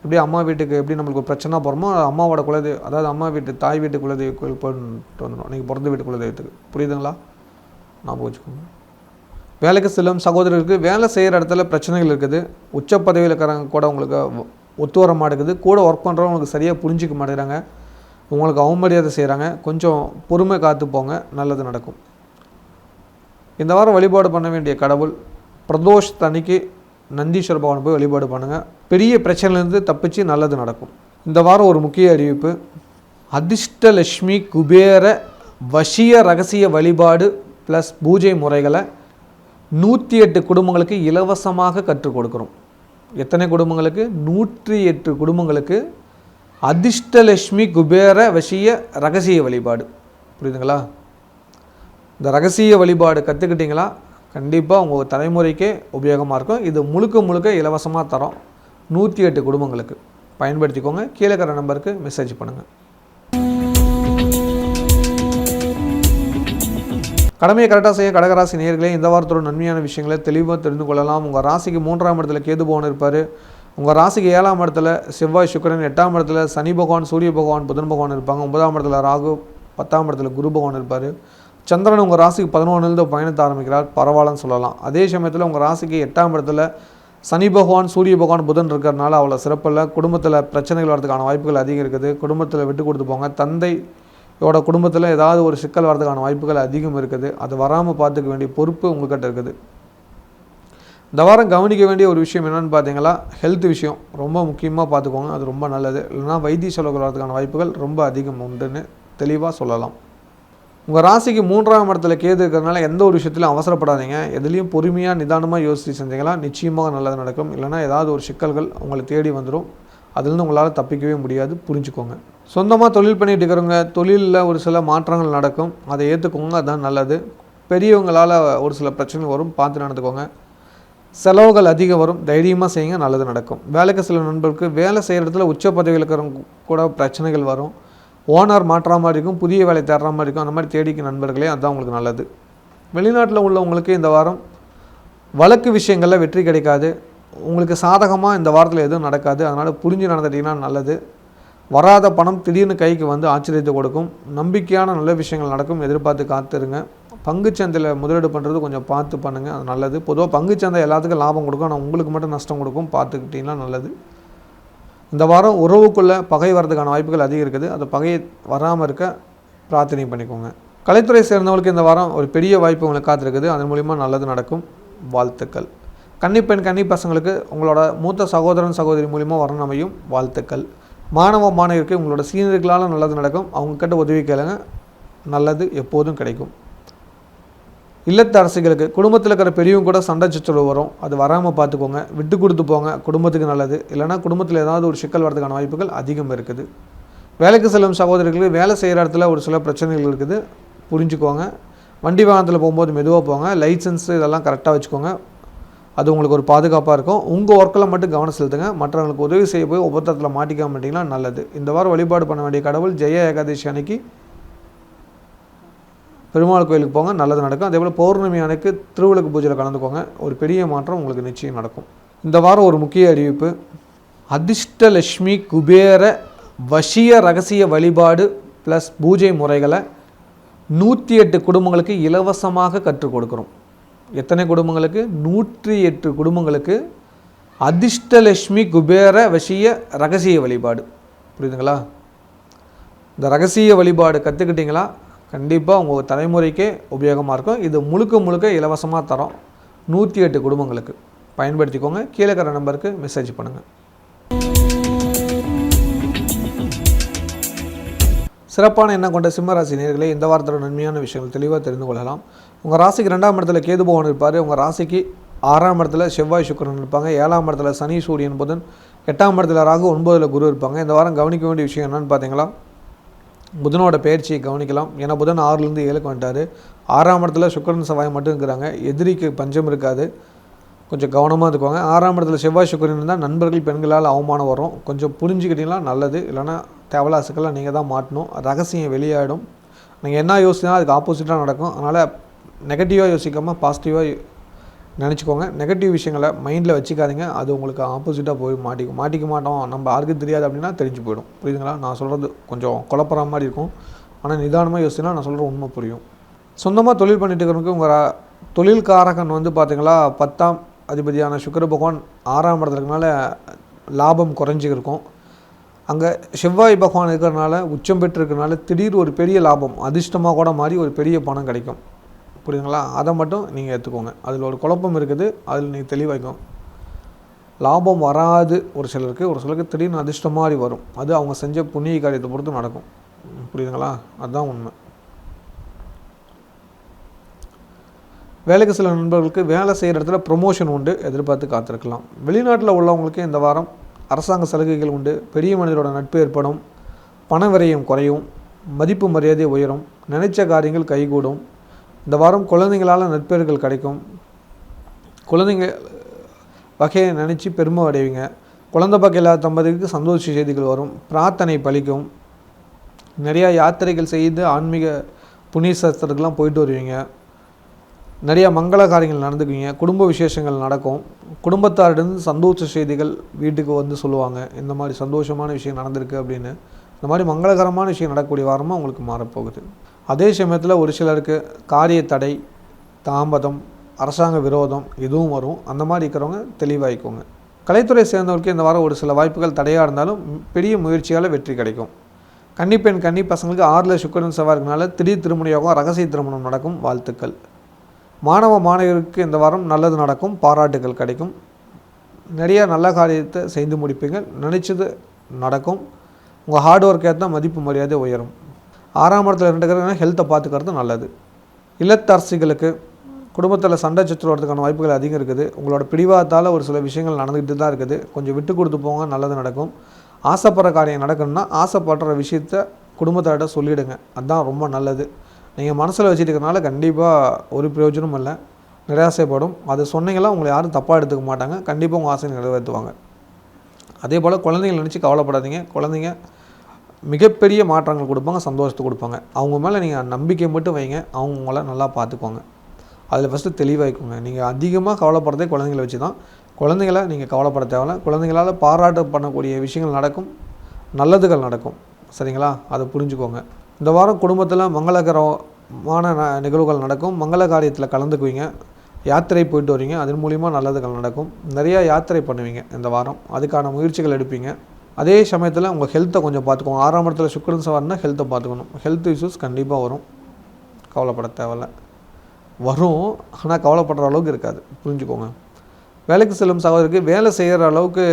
எப்படி அம்மா வீட்டுக்கு எப்படி நம்மளுக்கு பிரச்சனை போகிறோமோ அம்மாவோட குலதெய்வ, அதாவது அம்மா வீட்டு தாய் வீட்டு குலதெய்வ கோயில் போயிட்டு வந்துடும் நீங்கள் பிறந்த வீட்டு குலதெய்வத்துக்கு. புரியுதுங்களா? ஞாபகம் வச்சுக்கோங்க. வேலைக்கு செல்லும் சகோதரருக்கு வேலை செய்கிற இடத்துல பிரச்சனைகள் இருக்குது, உச்ச பதவியில் இருக்கிறவங்க கூட உங்களுக்கு ஒத்து வர மாட்டேங்குது, கூட ஒர்க் பண்ணுறவங்க உங்களுக்கு சரியாக புரிஞ்சிக்க மாட்டேங்கிறாங்க, உங்களுக்கு அவமரியாதை செய்கிறாங்க, கொஞ்சம் பொறுமை காத்து போங்க, நல்லது நடக்கும். இந்த வாரம் வழிபாடு பண்ண வேண்டிய கடவுள் பிரதோஷ் தனிக்கு நந்தீஸ்வர பகவானை போய் வழிபாடு பண்ணுங்கள், பெரிய பிரச்சனையிலேருந்து தப்பிச்சு நல்லது நடக்கும். இந்த வாரம் ஒரு முக்கிய அறிவிப்பு, அதிர்ஷ்டலட்சுமி குபேர வசிய ரகசிய வழிபாடு ப்ளஸ் பூஜை முறைகளை 108 குடும்பங்களுக்கு இலவசமாக கற்றுக் கொடுக்குறோம். எத்தனை குடும்பங்களுக்கு? 108 குடும்பங்களுக்கு அதிர்ஷ்டலட்சுமி குபேர வசிய ரகசிய வழிபாடு. புரியுதுங்களா? இந்த ரகசிய வழிபாடு கற்றுக்கிட்டிங்களா கண்டிப்பாக உங்கள் தலைமுறைக்கே உபயோகமாக இருக்கும். இது முழுக்க முழுக்க இலவசமாக தரோம் 108 குடும்பங்களுக்கு. பயன்படுத்திக்கோங்க. கீழே இருக்கிற நம்பருக்கு மெசேஜ் பண்ணுங்கள். கடமையை கரெக்டாக செய்ய கடகராசி நேயர்களே, இந்த வாரத்தோட நன்மையான விஷயங்களை தெளிவாக தெரிந்து கொள்ளலாம். உங்கள் ராசிக்கு 3ஆம் இடத்துல கேது பகவான் இருப்பார், உங்கள் ராசிக்கு 7ஆம் இடத்துல செவ்வாய் சுக்கிரன், 8ஆம் இடத்துல சனி பகவான் சூரிய பகவான் புதன் பகவான் இருப்பாங்க, 9ஆம் இடத்துல ராகு, 10ஆம் இடத்துல குரு பகவான் இருப்பார். சந்திரன் உங்கள் ராசிக்கு 11லேருந்து பயணத்தை ஆரம்பிக்கிறார், பரவாயில்லன்னு சொல்லலாம். அதே சமயத்தில் உங்கள் ராசிக்கு 8ஆம் இடத்துல சனி பகவான் சூரிய பகவான் புதன் இருக்கிறதுனால அவ்வளோ சிறப்பில்லை. குடும்பத்தில் பிரச்சனைகள் வரதுக்கான வாய்ப்புகள் அதிகம் இருக்குது. குடும்பத்தில் விட்டு கொடுத்து போங்க. தந்தையோட குடும்பத்தில் ஏதாவது ஒரு சிக்கல் வரதுக்கான வாய்ப்புகள் அதிகம் இருக்குது. அது வராமல் பார்த்துக்க வேண்டிய பொறுப்பு உங்கள்கிட்ட இருக்குது. இந்த வாரம் கவனிக்க வேண்டிய ஒரு விஷயம் என்னென்னு பார்த்தீங்கன்னா, ஹெல்த் விஷயம் ரொம்ப முக்கியமாக பார்த்துக்கோங்க, அது ரொம்ப நல்லது. இல்லைனா வைத்திய செலவுகள் வரதுக்கான வாய்ப்புகள் ரொம்ப அதிகம் உண்டுன்னு தெளிவாக சொல்லலாம். உங்கள் ராசிக்கு 3ஆம் இடத்துல கேது இருக்கிறதுனால எந்த ஒரு விஷயத்திலும் அவசரப்படாதீங்க, எதுலேயும் பொறுமையாக நிதானமாக யோசித்து செஞ்சீங்களா நிச்சயமாக நல்லது நடக்கும். இல்லைனா ஏதாவது ஒரு சிக்கல்கள் உங்களை தேடி வந்துடும், அதுலேருந்து உங்களால் தப்பிக்கவே முடியாது, புரிஞ்சுக்கோங்க. சொந்தமாக தொழில் பண்ணிகிட்டு இருக்கிறவங்க தொழிலில் ஒரு சில மாற்றங்கள் நடக்கும், அதை ஏற்றுக்கோங்க, அதுதான் நல்லது. பெரியவங்களால் ஒரு சில பிரச்சனைகள் வரும், பார்த்து நடந்துக்கோங்க. செலவுகள் அதிகம் வரும், தைரியமாக செய்யுங்க, நல்லது நடக்கும். வேலைக்கு சில நண்பர்களுக்கு வேலை செய்கிற இடத்துல உச்ச பதவியில் இருக்கிறவங்க கூட பிரச்சனைகள் வரும், ஓனர் மாற்றுற மாதிரி இருக்கும், புதிய வேலை தேடுற மாதிரி இருக்கும், அந்த மாதிரி தேடிக்க நண்பர்களே, அதுதான் உங்களுக்கு நல்லது. வெளிநாட்டில் உள்ளவங்களுக்கு இந்த வாரம் வழக்கு விஷயங்களில் வெற்றி கிடைக்காது, உங்களுக்கு சாதகமாக இந்த வாரத்தில் எதுவும் நடக்காது, அதனால் புரிஞ்சு நடந்துட்டிங்கன்னா நல்லது. வராத பணம் திடீர்னு கைக்கு வந்து ஆச்சரியத்தை கொடுக்கும், நம்பிக்கையான நல்ல விஷயங்கள் நடக்கும், எதிர்பார்த்து காத்துருங்க. பங்குச்சந்தையில் முதலீடு பண்ணுறது கொஞ்சம் பார்த்து பண்ணுங்கள், அது நல்லது. பொதுவாக பங்குச்சந்தை எல்லாத்துக்கும் லாபம் கொடுக்கும், ஆனால் உங்களுக்கு மட்டும் நஷ்டம் கொடுக்கும், பார்த்துக்கிட்டிங்கன்னா நல்லது. இந்த வாரம் உறவுக்குள்ளே பகை வரதுக்கான வாய்ப்புகள் அதிகம் இருக்குது, அந்த பகையை வராமல் இருக்க பிரார்த்தனை பண்ணிக்கோங்க. கலைத்துறை சேர்ந்தவங்களுக்கு இந்த வாரம் ஒரு பெரிய வாய்ப்பு உங்களுக்கு காத்திருக்குது, அதன் மூலிமா நல்லது நடக்கும், வாழ்த்துக்கள். கன்னிப்பெண் கன்னி பசங்களுக்கு உங்களோட மூத்த சகோதரன் சகோதரி மூலிமா வரணும் அமையும், வாழ்த்துக்கள். மாணவ மாணவியருக்கு உங்களோட சீனியர்களால் நல்லது நடக்கும், அவங்கக்கிட்ட உதவி கேளுங்க, நல்லது எப்போதும் கிடைக்கும். இல்லத்து அரசிகளுக்கு குடும்பத்தில் இருக்கிற பெரியவங்க கூட சண்டை சச்சரவு வரும், அது வராமல் பார்த்துக்கோங்க, விட்டு கொடுத்து போங்க, குடும்பத்துக்கு நல்லது. இல்லைனா குடும்பத்தில் ஏதாவது ஒரு சிக்கல் வரதுக்கான வாய்ப்புகள் அதிகம் இருக்குது. வேலைக்கு செல்லும் சகோதரிகளுக்கு வேலை செய்கிற இடத்துல ஒரு சில பிரச்சனைகள் இருக்குது, புரிஞ்சுக்கோங்க. வண்டி வாகனத்தில் போகும்போது மெதுவாக போங்க, லைசன்ஸ் இதெல்லாம் கரெக்டாக வச்சுக்கோங்க, அது உங்களுக்கு ஒரு பாதுகாப்பாக இருக்கும். உங்கள் ஒர்க்கில் மட்டும் கவனம் செலுத்துங்க, மற்றவங்களுக்கு உதவி செய்ய போய் உபத்திரத்தில் மாட்டிக்காம மாட்டிங்கன்னா நல்லது. இந்த வாரம் வழிபாடு பண்ண வேண்டிய கடவுள் ஜெய ஏகாதசி அன்னைக்கு பெருமாள் கோயிலுக்கு போங்க, நல்லது நடக்கும். அதேபோல் பௌர்ணமி அன்னைக்கு திருவிளக்கு பூஜையில் கலந்துக்கோங்க, ஒரு பெரிய மாற்றம் உங்களுக்கு நிச்சயம் நடக்கும். இந்த வாரம் ஒரு முக்கிய அறிவிப்பு, அதிர்ஷ்டலட்சுமி குபேர வசிய ரகசிய வழிபாடு ப்ளஸ் பூஜை முறைகளை 108 குடும்பங்களுக்கு இலவசமாக கற்றுக் கொடுக்குறோம். எத்தனை குடும்பங்களுக்கு? 108 குடும்பங்களுக்கு அதிர்ஷ்டலட்சுமி குபேர வசிய ரகசிய வழிபாடு. புரியுதுங்களா? இந்த ரகசிய வழிபாடு கற்றுக்கிட்டிங்களா கண்டிப்பாக உங்கள் தலைமுறைக்கே உபயோகமாக இருக்கும். இது முழுக்க முழுக்க இலவசமாக தரோம் 108 குடும்பங்களுக்கு. பயன்படுத்திக்கோங்க. கீழே இருக்கிற நம்பருக்கு மெசேஜ் பண்ணுங்கள். சிறப்பான எண்ணம் கொண்ட சிம்மராசி நேயர்களே, இந்த வாரத்தோட நன்மையான விஷயங்கள் தெளிவாக தெரிந்து கொள்ளலாம். உங்கள் ராசிக்கு 2ஆம் இடத்துல கேது பகவான் இருப்பார், உங்கள் ராசிக்கு 6ஆம் இடத்துல செவ்வாய் சுக்கிரன் இருப்பாங்க. 7ஆம் இடத்துல சனி சூரியன் புதன், 8ஆம் இடத்துல ராகு, 9ல் குரு இருப்பாங்க. இந்த வாரம் கவனிக்க வேண்டிய விஷயம் என்னென்னு பார்த்தீங்களா, புதனோட பயிற்சியை கவனிக்கலாம். ஏன்னா புதன் 6லேருந்து 7க்கு வந்துட்டார். 6ஆம் இடத்துல சுக்கிரன் செவ்வாய் மட்டும் இருக்கிறாங்க. எதிரிக்கு பஞ்சம் இருக்காது, கொஞ்சம் கவனமாக இருக்குவாங்க. 6ஆம் இடத்துல செவ்வாய் சுக்கிரன் இருந்தால் நண்பர்கள் பெண்களால் அவமானம் வரும். கொஞ்சம் புரிஞ்சுக்கிட்டீங்கன்னா நல்லது, இல்லைனா தேவலாசுக்கெல்லாம் நீங்கள் தான் மாட்டணும். ரகசியம் வெளியாகிடும். நீங்கள் என்ன யோசிச்சினா அதுக்கு ஆப்போசிட்டாக நடக்கும். அதனால் நெகட்டிவாக யோசிக்காமல் பாசிட்டிவாக நினச்சிக்கோங்க. நெகட்டிவ் விஷயங்களை மைண்டில் வச்சுக்காதீங்க. அது உங்களுக்கு ஆப்போசிட்டாக போய் மாட்டிக்க மாட்டோம், நம்ம யாருக்கும் தெரியாது அப்படின்னா தெரிஞ்சு போயிடும். புரியுதுங்களா? நான் சொல்கிறது கொஞ்சம் குழப்பற மாதிரி இருக்கும், ஆனால் நிதானமாக யோசிச்சுன்னா நான் சொல்கிற உண்மை புரியும். சொந்தமாக தொழில் பண்ணிட்டு இருக்கிறவங்க உங்கள் தொழில்காரகன் பார்த்தீங்களா 10ஆம் அதிபதியான சுக்கிர பகவான் 6ஆம் இடத்துல இருக்கனால லாபம் குறைஞ்சிருக்கும். அங்கே செவ்வாய் பகவான் இருக்கிறனால உச்சம் பெற்று இருக்கிறனால திடீர் ஒரு பெரிய லாபம் அதிர்ஷ்டமாக கூட மாறி ஒரு பெரிய பணம் கிடைக்கும். புரியுதுங்களா? அதை மட்டும் நீங்கள் எடுத்துக்கோங்க. அதில் ஒரு குழப்பம் இருக்குது, அதில் நீங்கள் தெளிவாய்க்கும். லாபம் வராது ஒரு சிலருக்கு திடீர்னு அதிர்ஷ்டம் மாதிரி வரும். அது அவங்க செஞ்ச புண்ணிய காரியத்தை பொறுத்து நடக்கும். புரியுதுங்களா? அதுதான் உண்மை. வேலைக்கு சில நண்பர்களுக்கு வேலை செய்கிற இடத்துல ப்ரொமோஷன் உண்டு, எதிர்பார்த்து காத்திருக்கலாம். வெளிநாட்டில் உள்ளவங்களுக்கு இந்த வாரம் அரசாங்க சலுகைகள் உண்டு. பெரிய மனிதரோட நட்பு ஏற்படும். பண விரயம் குறையும். மதிப்பு மரியாதை உயரும். நினைச்ச காரியங்கள் கைகூடும். இந்த வாரம் குழந்தைங்களால் நட்பேறுகள் கிடைக்கும். குழந்தைங்க வகையை நினச்சி பெருமை அடைவீங்க. குழந்தை பாக்கியம் இல்லாத தம்பதிக்கு சந்தோஷ செய்திகள் வரும். பிரார்த்தனை பலிக்கும். நிறையா யாத்திரைகள் செய்து ஆன்மீக புண்ணிய சாஸ்திரத்துக்கெலாம் போயிட்டு வருவீங்க. நிறையா மங்கள காரியங்கள் நடந்துக்குவீங்க. குடும்ப விசேஷங்கள் நடக்கும். குடும்பத்தாரிடம் சந்தோஷ செய்திகள் வீட்டுக்கு சொல்லுவாங்க, இந்த மாதிரி சந்தோஷமான விஷயம் நடந்திருக்கு அப்படின்னு. இந்த மாதிரி மங்களகரமான விஷயம் நடக்கக்கூடிய வாரமாக உங்களுக்கு மாறப்போகுது. அதே சமயத்தில் ஒரு சிலருக்கு காரிய தடை, தாமதம், அரசாங்க விரோதம் இதுவும் வரும். அந்த மாதிரி இருக்கிறவங்க தெளிவாகிக்கோங்க. கலைத்துறை சேர்ந்தவர்களுக்கு இந்த வாரம் ஒரு சில வாய்ப்புகள் தடையாக இருந்தாலும் பெரிய முயற்சியால் வெற்றி கிடைக்கும். கன்னிப்பெண் கன்னி பசங்களுக்கு 6ல் சுக்கிரன் செவ்வாய் இருக்கனால திடீர் திருமண யோகம், ரகசிய திருமணம் நடக்கும். வாழ்த்துக்கள். மாணவ மாணவியருக்கு இந்த வாரம் நல்லது நடக்கும். பாராட்டுகள் கிடைக்கும். நிறைய நல்ல காரியத்தை செய்து முடிப்பீங்க. நினைச்சது நடக்கும். உங்கள் ஹார்ட் ஒர்க் ஏற்ற மதிப்பு மரியாதை உயரும். 6ஆம் இடத்துல இருக்கிறவங்க ஹெல்த்தை பார்த்துக்கிறது நல்லது. இல்லத்தரசிகளுக்கு குடும்பத்தில் சண்டை சச்சரவு வரதுக்கான வாய்ப்புகள் அதிகம் இருக்குது. உங்களோட பிடிவாதத்தால் ஒரு சில விஷயங்கள் நடந்துக்கிட்டு தான் இருக்குது. கொஞ்சம் விட்டு கொடுத்து போங்க, நல்லது நடக்கும். ஆசைப்படுற காரியம் நடக்கணும்னா ஆசைப்படுற விஷயத்த குடும்பத்தாட்ட சொல்லிவிடுங்க, அதுதான் ரொம்ப நல்லது. நீங்கள் மனசில் வச்சுருக்கனால கண்டிப்பாக ஒரு பிரயோஜனமும் இல்லை, நிராசைப்படும். அது சொன்னீங்களா உங்களை யாரும் தப்பாக எடுத்துக்க மாட்டாங்க. கண்டிப்பாக உங்கள் ஆசையை நிறைவேற்றுவாங்க. அதே போல் குழந்தைங்களை நினச்சி கவலைப்படாதீங்க. குழந்தைங்க மிகப்பெரிய மாற்றங்கள் கொடுப்பாங்க, சந்தோஷத்தை கொடுப்பாங்க. அவங்க மேலே நீங்கள் நம்பிக்கை மட்டும் வைங்க, அவங்க உங்களை நல்லா பார்த்துக்குவாங்க. அதில் ஃபஸ்ட்டு தெளிவாகிக்கோங்க. நீங்கள் அதிகமாக கவலைப்படுறதே குழந்தைங்களை வச்சு தான். குழந்தைங்களை நீங்கள் கவலைப்பட தேவையில்ல. குழந்தைங்களால் பாராட்டு பண்ணக்கூடிய விஷயங்கள் நடக்கும், நல்லதுகள் நடக்கும். சரிங்களா? அதை புரிஞ்சுக்கோங்க. இந்த வாரம் குடும்பத்தில் மங்களகரமான நிகழ்வுகள் நடக்கும். மங்கள காரியத்தில் கலந்துக்குவீங்க. யாத்திரை போயிட்டு வருவீங்க, அதன் மூலிமா நல்லதுகள் நடக்கும். நிறையா யாத்திரை பண்ணுவீங்க இந்த வாரம், அதுக்கான முயற்சிகள் எடுப்பீங்க. அதே சமயத்தில் உங்கள் ஹெல்த்தை கொஞ்சம் பார்த்துக்கோங்க. 6ஆம் இடத்துல சுக்கிரன் செவ்வாய்னா ஹெல்த்தை பார்த்துக்கணும். ஹெல்த் இஷ்யூஸ் கண்டிப்பாக வரும், கவலைப்பட தேவையில்ல. வரும், ஆனால் கவலைப்படுற அளவுக்கு இருக்காது, புரிஞ்சுக்கோங்க. வேலைக்கு செல்லும் சகோதரிக்கு வேலை செய்கிற அளவுக்கு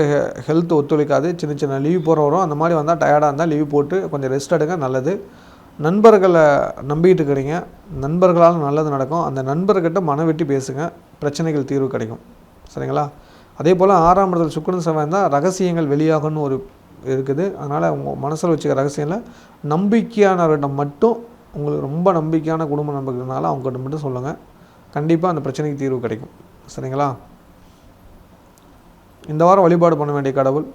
ஹெல்த் ஒத்துழைக்காது. சின்ன சின்ன லீவ் போகிற வரும். அந்த மாதிரி வந்தால் டயர்டாக இருந்தால் லீவ் போட்டு கொஞ்சம் ரெஸ்ட் எடுங்க, நல்லது. நண்பர்களை நம்பிக்கிட்டு இருக்கிறீங்க, நண்பர்களால் நல்லது நடக்கும். அந்த நண்பர்கிட்ட மனவிட்டு பேசுங்க, பிரச்சனைகள் தீர்வு கிடைக்கும். சரிங்களா? அதே போல் 6ஆம் இடத்துல சுக்கிரன் செவ்வாய் இருந்தால் ரகசியங்கள் வெளியாகணும்னு ஒரு இருக்குது. அதனால் உங்கள் மனசில் வச்சுக்க ரகசியத்தில் நம்பிக்கையானவர்கிட்ட மட்டும், உங்களுக்கு ரொம்ப நம்பிக்கையான குடும்ப நண்பர்கள்னால அவங்ககிட்ட மட்டும் சொல்லுங்கள். கண்டிப்பாக அந்த பிரச்சனைக்கு தீர்வு கிடைக்கும். சரிங்களா? இந்த வாரம் வழிபாடு பண்ண வேண்டிய கடவுள்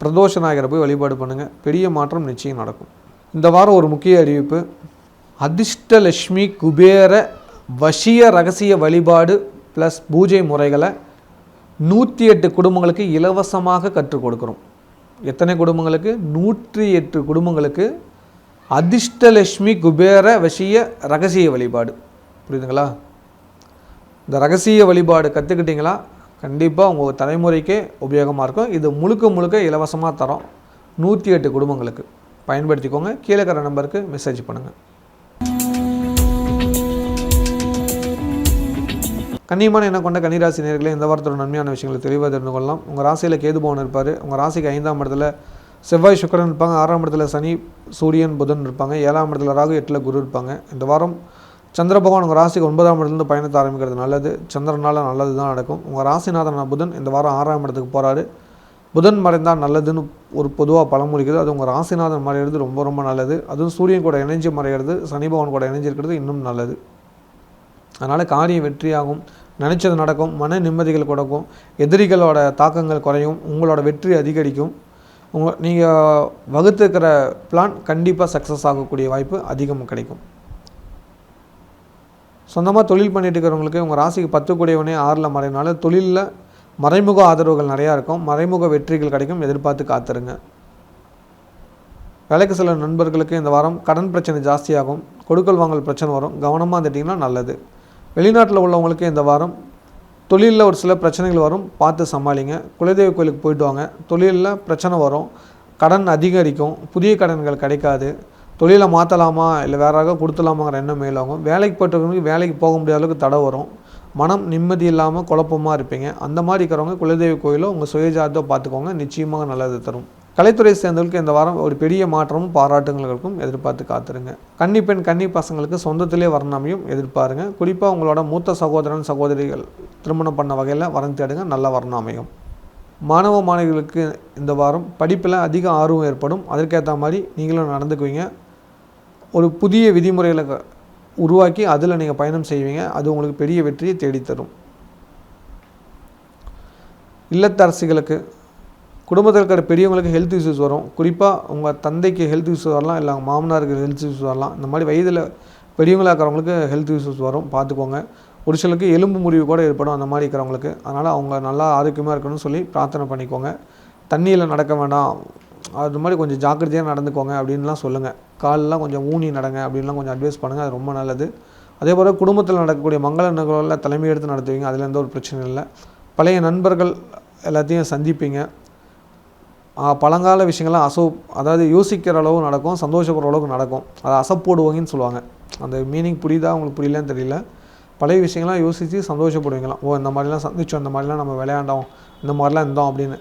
பிரதோஷ நாயகரை போய் வழிபாடு பண்ணுங்கள், பெரிய மாற்றம் நிச்சயம் நடக்கும். இந்த வாரம் ஒரு முக்கிய அறிவிப்பு. அதிர்ஷ்டலட்சுமி குபேர வசிய ரகசிய வழிபாடு ப்ளஸ் பூஜை முறைகளை 108 குடும்பங்களுக்கு இலவசமாக கற்றுக் கொடுக்குறோம். எத்தனை குடும்பங்களுக்கு? 108 குடும்பங்களுக்கு அதிர்ஷ்டலட்சுமி குபேர வசிய ரகசிய வழிபாடு. புரியுதுங்களா? இந்த ரகசிய வழிபாடு கற்றுக்கிட்டிங்களா கண்டிப்பாக உங்கள் தலைமுறைக்கே உபயோகமாக இருக்கும். இது முழுக்க முழுக்க இலவசமாக தரோம். 108 குடும்பங்களுக்கு பயன்படுத்திக்கோங்க. கீழே இருக்கிற நம்பருக்கு மெசேஜ் பண்ணுங்கள். கன்னியமான எண்ணம் கொண்ட கன்னிராசி நேயர்களே, இந்த வாரத்தோட நன்மையான விஷயங்களை தெளிவாக தெரிந்து கொள்ளலாம். உங்கள் ராசியில் கேது பகவான் இருப்பார். உங்கள் ராசிக்கு 5ஆம் இடத்துல செவ்வாய் சுக்கிரன் இருப்பாங்க. 6ஆம் இடத்துல சனி சூரியன் புதன் இருப்பாங்க. 7ஆம் இடத்துல ராகு, 8ல் குரு இருப்பாங்க. இந்த வாரம் சந்திர பகவான் உங்கள் ராசிக்கு 9ஆம் இடத்துலேருந்து பயணத்தை ஆரம்பிக்கிறது நல்லது. சந்திரனால் நல்லது தான் நடக்கும். உங்கள் ராசிநாதன புதன் இந்த வாரம் 6ஆம் இடத்துக்கு போகிறாரு. புதன் மறைந்தால் நல்லதுன்னு ஒரு பொதுவாக பழமொழிக்குது. அது உங்கள் ராசிநாதன் மறைகிறது ரொம்ப ரொம்ப நல்லது. அதுவும் சூரியன் கூட இணைஞ்சு மறைகிறது, சனி பகவான் கூட இணைஞ்சிருக்கிறது இன்னும் நல்லது. அதனால் காரியம் வெற்றியாகும், நினச்சது நடக்கும், மன நிம்மதிகள் கொடுக்கும், எதிரிகளோட தாக்கங்கள் குறையும், உங்களோட வெற்றி அதிகரிக்கும். நீங்கள் வகுத்துக்கிற பிளான் கண்டிப்பாக சக்ஸஸ் ஆகக்கூடிய வாய்ப்பு அதிகம் கிடைக்கும். சொந்தமாக தொழில் பண்ணிட்டு இருக்கிறவங்களுக்கு உங்கள் ராசிக்கு 10 கூடியவனே 6ல் மறைனால தொழிலில் மறைமுக ஆதரவுகள் நிறையா இருக்கும், மறைமுக வெற்றிகள் கிடைக்கும், எதிர்பார்த்து காத்துருங்க. வேலைக்கு சில நண்பர்களுக்கு இந்த வாரம் கடன் பிரச்சனை ஜாஸ்தியாகும், கொடுக்கல் வாங்கல் பிரச்சனை வரும், கவனமாக இருந்துட்டிங்கன்னா நல்லது. வெளிநாட்டில் உள்ளவங்களுக்கு இந்த வாரம் தொழிலில் ஒரு சில பிரச்சனைகள் வரும், பார்த்து சமாளிங்க. குலதெய்வ கோயிலுக்கு போயிட்டு வாங்க. தொழிலில் பிரச்சனை வரும், கடன் அதிகரிக்கும், புதிய கடன்கள் கிடைக்காது, தொழிலை மாற்றலாமா இல்லை வேறாக கொடுத்துலாமாங்கிற எண்ணம் மேலாகும். வேலைக்கு போயிட்டவங்களுக்கு வேலைக்கு போக முடியாத அளவுக்கு தடை வரும், மனம் நிம்மதி இல்லாமல் குழப்பமாக இருப்பீங்க. அந்த மாதிரி இருக்கிறவங்க குலதெய்வ கோயிலோ உங்கள் சுயஜாதத்தை பார்த்துக்கோங்க, நிச்சயமாக நல்லது தரும். கலைத்துறை சேர்ந்தவர்களுக்கு இந்த வாரம் ஒரு பெரிய மாற்றமும் பாராட்டுங்களுக்கும் எதிர்பார்த்து காத்துருங்க. கன்னி பெண் கன்னி பசங்களுக்கு சொந்தத்திலே வரணமையும் எதிர்பாருங்க. குறிப்பாக உங்களோட மூத்த சகோதரன் சகோதரிகள் திருமணம் பண்ண வகையில் வரன் தேடுங்க, நல்ல வரணமையும். மாணவ மாணவிகளுக்கு இந்த வாரம் படிப்பில் அதிக ஆர்வம் ஏற்படும், அதற்கேற்ற மாதிரி நீங்களும் நடந்துக்குவீங்க. ஒரு புதிய விதிமுறைகளை உருவாக்கி அதில் நீங்கள் பயணம் செய்வீங்க, அது உங்களுக்கு பெரிய வெற்றியை தேடித்தரும். இல்லத்தரசிகளுக்கு குடும்பத்தில் இருக்கிற பெரியவங்களுக்கு ஹெல்த் இஷ்யூஸ் வரும். குறிப்பாக உங்கள் தந்தைக்கு ஹெல்த் இஷ்யூஸ் வரலாம், இல்லை மாமனாருக்கு ஹெல்த் இஷ்யூஸ் வரலாம். இந்த மாதிரி வயதில் பெரியவங்களாக இருக்கிறவங்களுக்கு ஹெல்த் இஷ்யூஸ் வரும், பார்த்துக்கோங்க. ஒரு சிலருக்கு எலும்பு முறிவு கூட ஏற்படும் அந்த மாதிரி இருக்கிறவங்களுக்கு. அதனால் அவங்க நல்லா ஆரோக்கியமாக இருக்கணும்னு சொல்லி பிரார்த்தனை பண்ணிக்கோங்க. தண்ணியில் நடக்க வேண்டாம், அது மாதிரி கொஞ்சம் ஜாக்கிரதையாக நடந்துக்கோங்க அப்படின்லாம் சொல்லுங்கள். காலெலாம் கொஞ்சம் ஊனி நடங்க அப்படின்லாம் கொஞ்சம் அட்வைஸ் பண்ணுங்கள், அது ரொம்ப நல்லது. அதே போல் குடும்பத்தில் நடக்கக்கூடிய மங்கள நிகழ்வுகளில் தலைமை எடுத்து நடத்துவீங்க, அதில் எந்த ஒரு பிரச்சனையும் இல்லை. பழைய நண்பர்கள் எல்லாத்தையும் சந்திப்பீங்க. பழங்கால விஷயங்கள்லாம் அதாவது யோசிக்கிற அளவு நடக்கும், சந்தோஷப்படுற அளவுக்கு நடக்கும். அதை அசப்போடுவாங்கன்னு சொல்லுவாங்க. அந்த மீனிங் புரியுதா உங்களுக்கு புரியலன்னு தெரியல. பழைய விஷயங்கள்லாம் யோசித்து சந்தோஷப்படுவீங்களாம். இந்த மாதிரிலாம் சந்திச்சோம், இந்த மாதிரிலாம் நம்ம விளையாண்டோம், இந்த மாதிரிலாம் இருந்தோம் அப்படின்னு.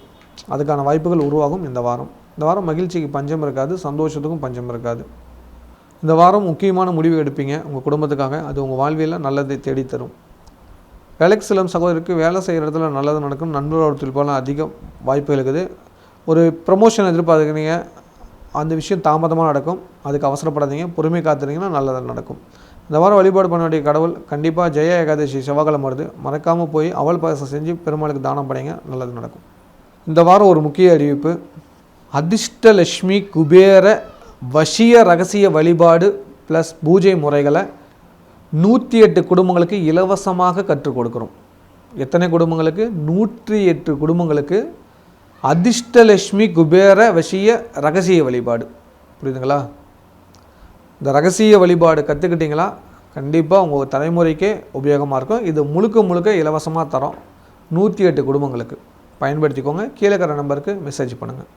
அதுக்கான வாய்ப்புகள் உருவாகும் இந்த வாரம். இந்த வாரம் மகிழ்ச்சிக்கு பஞ்சம் இருக்காது, சந்தோஷத்துக்கும் பஞ்சம் இருக்காது. இந்த வாரம் முக்கியமான முடிவு எடுப்பீங்க உங்கள் குடும்பத்துக்காக, அது உங்கள் வாழ்வியலில் நல்லதை தேடித்தரும். வேலைக்கு செல்லும் சகோதரிக்கு வேலை செய்கிற இடத்துல நல்லது நடக்கும், நண்பர்களோட தொழில்பாலாம் அதிக வாய்ப்புகள் இருக்குது. ஒரு ப்ரமோஷன் எதிர்பார்க்குறீங்க, அந்த விஷயம் தாமதமாக நடக்கும், அதுக்கு அவசரப்படாதீங்க, பொறுமை காத்துறீங்கன்னா நல்லது நடக்கும். இந்த வாரம் வழிபாடு பண்ண வேண்டிய கடவுள் கண்டிப்பாக ஜெய ஏகாதசி செவ்வாய்க்கிழமை வருது, மறக்காமல் போய் அவல் பாயசம் செஞ்சு பெருமாளுக்கு தானம் பண்ணிங்க, நல்லது நடக்கும். இந்த வாரம் ஒரு முக்கிய அறிவிப்பு, அதிர்ஷ்டலட்சுமி குபேர வசிய ரகசிய வழிபாடு ப்ளஸ் பூஜை முறைகளை 108 குடும்பங்களுக்கு இலவசமாக கற்றுக் கொடுக்குறோம். எத்தனை குடும்பங்களுக்கு? 108 குடும்பங்களுக்கு அதிர்ஷ்டலட்சுமி குபேர வசிய ரகசிய வழிபாடு. புரியுதுங்களா? இந்த ரகசிய வழிபாடு கற்றுக்கிட்டிங்களா கண்டிப்பாக உங்கள் தலைமுறைக்கே உபயோகமாக இருக்கும். இது முழுக்க முழுக்க இலவசமாக தரோம் 108 குடும்பங்களுக்கு. பயன்படுத்திக்கோங்க. கீழே இருக்கிற நம்பருக்கு மெசேஜ் பண்ணுங்கள்.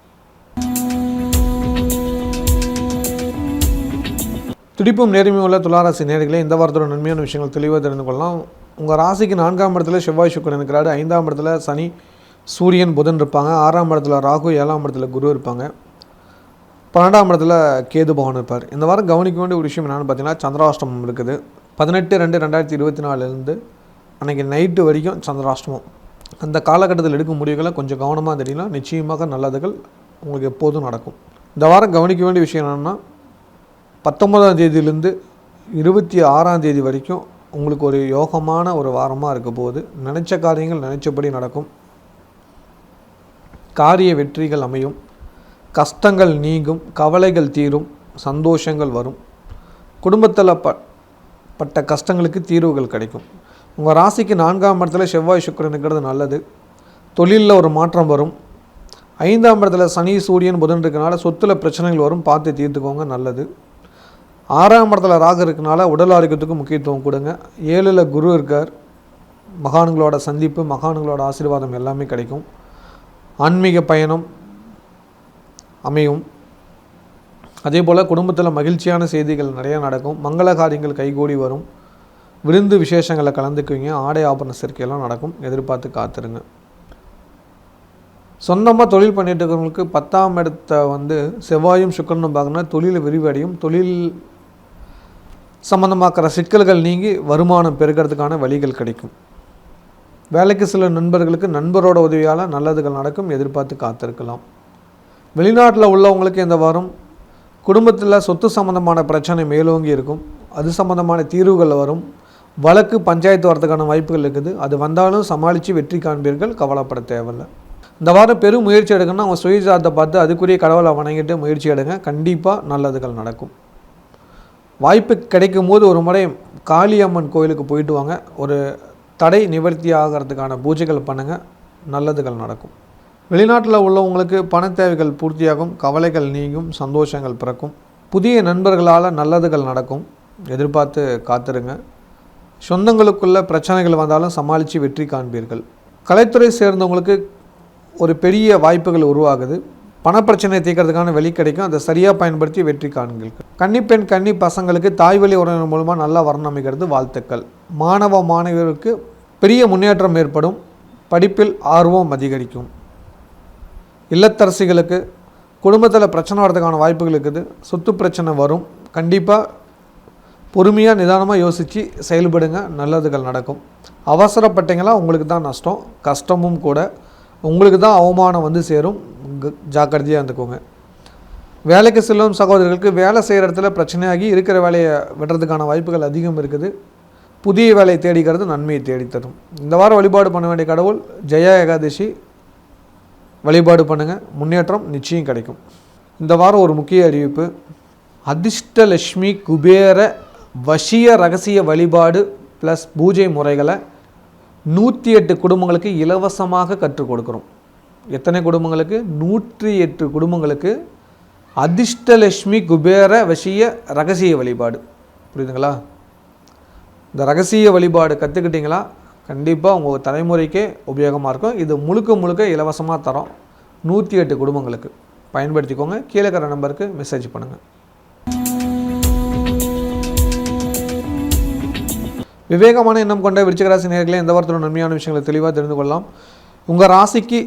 துடிப்பும் நேர்மையும் உள்ள துளாராசி நேயர்களே, இந்த வாரத்தோட நன்மையான விஷயங்கள் தெளிவாக தெரிந்து கொள்ளலாம். உங்கள் ராசிக்கு 4ஆம் இடத்துல செவ்வாய் சுக்கிரன் இருக்கிறாரு, 5ஆம் இடத்துல சனி சூரியன் புதன் இருப்பாங்க, 6ஆம் இடத்துல ராகு, 7ஆம் இடத்துல குரு இருப்பாங்க, 12ஆம் இடத்துல கேது பகவான் இருப்பார். இந்த வாரம் கவனிக்க வேண்டிய ஒரு விஷயம் என்னென்னு பார்த்தீங்கன்னா, சந்திராஷ்டமம் இருக்குது. 18/2/2024 அன்றைக்கி நைட்டு வரைக்கும் சந்திராஷ்டமம். அந்த காலகட்டத்தில் எடுக்கும் முடிவுகளை கொஞ்சம் கவனமாக தெரியும்னா நிச்சயமாக நல்லதுகள் உங்களுக்கு எப்போதும் நடக்கும். இந்த வாரம் கவனிக்க வேண்டிய விஷயம் என்னென்னா, 19ஆம் தேதியிலேருந்து 26ஆம் தேதி வரைக்கும் உங்களுக்கு ஒரு யோகமான ஒரு வாரமாக இருக்க போகுது. நினச்ச காரியங்கள் நினச்சபடி நடக்கும், காரிய வெற்றிகள் அமையும், கஷ்டங்கள் நீங்கும், கவலைகள் தீரும், சந்தோஷங்கள் வரும், குடும்பத்தில் பட்ட கஷ்டங்களுக்கு தீர்வுகள் கிடைக்கும். உங்கள் ராசிக்கு 4ஆம் இடத்துல செவ்வாய் சுக்கிரன் இருக்கிறது நல்லது. தொழிலில் ஒரு மாற்றம் வரும். 5ஆம் இடத்துல சனி சூரியன் புதன் இருக்கனால சொத்தில் பிரச்சனைகள் வரும், பார்த்து தீர்த்துக்கோங்க, நல்லது. 6ஆம் இடத்துல ராகு இருக்கனால உடல் ஆரோக்கியத்துக்கு முக்கியத்துவம் கொடுங்க. 7ல் குரு இருக்கார், மகான்களோட சந்திப்பு, மகான்களோட ஆசீர்வாதம் எல்லாமே கிடைக்கும். ஆன்மீக பயணம் அமையும். அதே போல் குடும்பத்தில் மகிழ்ச்சியான செய்திகள் நிறையா நடக்கும், மங்கள காரியங்கள் கைகூடி வரும், விருந்து விசேஷங்களை கலந்துக்குவீங்க, ஆடை ஆபரண சேர்க்கையெல்லாம் நடக்கும், எதிர்பார்த்து காத்துருங்க. சொந்தமாக தொழில் பண்ணிட்டு இருக்கிறவங்களுக்கு 10ஆம் இடத்தை செவ்வாயும் சுக்கிரனும் பார்க்கணும்னா தொழில் விரிவடையும், தொழில் சம்பந்தமாக்கிற சிக்கல்கள் நீங்கி வருமானம் பெருக்கிறதுக்கான வழிகள் கிடைக்கும். வேலைக்கு சில நண்பர்களுக்கு நண்பரோட உதவியால் நல்லதுகள் நடக்கும், எதிர்பார்த்து காத்திருக்கலாம். வெளிநாட்டில் உள்ளவங்களுக்கு இந்த வாரம் குடும்பத்தில் சொத்து சம்பந்தமான பிரச்சனை மேலோங்கி இருக்கும். அது சம்பந்தமான தீர்வுகள் வரும். வழக்கு பஞ்சாயத்து வரதுக்கான வாய்ப்புகள் இருக்குது. அது வந்தாலும் சமாளித்து வெற்றி காண்பீர்கள், கவலைப்பட தேவையில்லை. இந்த வாரம் பெரும் முயற்சி எடுக்கணும்னா அவங்க சுயஜாதத்தை பார்த்து அதுக்குரிய கடவுளை வணங்கிட்டு முயற்சி எடுங்க, கண்டிப்பாக நல்லதுகள் நடக்கும். வாய்ப்பு கிடைக்கும் போது ஒரு முறை காளியம்மன் கோயிலுக்கு போயிட்டு வாங்க. ஒரு தடை நிவர்த்தி ஆகிறதுக்கான பூஜைகள் பண்ணுங்கள், நல்லதுகள் நடக்கும். வெளிநாட்டில் உள்ளவங்களுக்கு பண தேவைகள் பூர்த்தியாகும், கவலைகள் நீங்கும், சந்தோஷங்கள் பிறக்கும். புதிய நண்பர்களால் நல்லதுகள் நடக்கும், எதிர்பார்த்து காத்திருங்க. சொந்தங்களுக்குள்ள பிரச்சனைகள் வந்தாலும் சமாளித்து வெற்றி காண்பீர்கள். கலைத்துறை சேர்ந்தவங்களுக்கு ஒரு பெரிய வாய்ப்புகள் உருவாகுது. பணப்பிரச்சனையை தீர்க்கறதுக்கான வழி கிடைக்கும், அதை சரியாக பயன்படுத்தி வெற்றி காண்பீர்கள். கன்னிப்பெண் கன்னி பசங்களுக்கு தாய்வழி உறவினர் மூலமாக நல்லா வர்ணம் அமைக்கிறது, வாழ்த்துக்கள். மாணவ மாணவியருக்கு பெரிய முன்னேற்றம் ஏற்படும், படிப்பில் ஆர்வம் அதிகரிக்கும். இல்லத்தரசிகளுக்கு குடும்பத்தில் பிரச்சனை வரதுக்கான வாய்ப்புகள் இருக்குது, சொத்து பிரச்சனை வரும். கண்டிப்பாக பொறுமையாக நிதானமாக யோசித்து செயல்படுங்க, நல்லதுகள் நடக்கும். அவசரப்பட்டீங்களா உங்களுக்கு தான் நஷ்டம், கஷ்டமும் கூட. உங்களுக்கு தான் அவமானம் வந்து சேரும், ஜாக்கிரதையாக இருந்துக்கோங்க. வேலைக்கு செல்லும் சகோதரர்களுக்கு வேலை செய்கிற இடத்துல பிரச்சனையாகி இருக்கிற வேலையை விடுறதுக்கான வாய்ப்புகள் அதிகம் இருக்குது. புதிய வேலையை தேடிக்கிறது நன்மையை தேடித்தரும். இந்த வாரம் வழிபாடு பண்ண வேண்டிய கடவுள் ஜெயா ஏகாதசி வழிபாடு பண்ணுங்கள், முன்னேற்றம் நிச்சயம் கிடைக்கும். இந்த வாரம் ஒரு முக்கிய அறிவிப்பு, அதிர்ஷ்டலட்சுமி குபேர வசிய ரகசிய வழிபாடு ப்ளஸ் பூஜை முறைகளை 108 குடும்பங்களுக்கு இலவசமாக கற்றுக் கொடுக்குறோம். எத்தனை குடும்பங்களுக்கு? 108 குடும்பங்களுக்கு அதிர்ஷ்டலட்சுமி குபேர வசிய ரகசிய வழிபாடு. புரியுதுங்களா? இந்த ரகசிய வழிபாடு கற்றுக்கிட்டிங்களா கண்டிப்பாக உங்கள் தலைமுறைக்கே உபயோகமாக இருக்கும். இது முழுக்க முழுக்க இலவசமாக தரோம், 108 குடும்பங்களுக்கு பயன்படுத்திக்கோங்க. கீழே இருக்கிற நம்பருக்கு மெசேஜ் பண்ணுங்கள். விவேகமான எண்ணம் கொண்ட விருச்சிக ராசி நேயர்களே, இந்த வாரத்தோட நன்மையான விஷயங்களை தெளிவாக தெரிந்து கொள்ளலாம். உங்கள் ராசிக்கு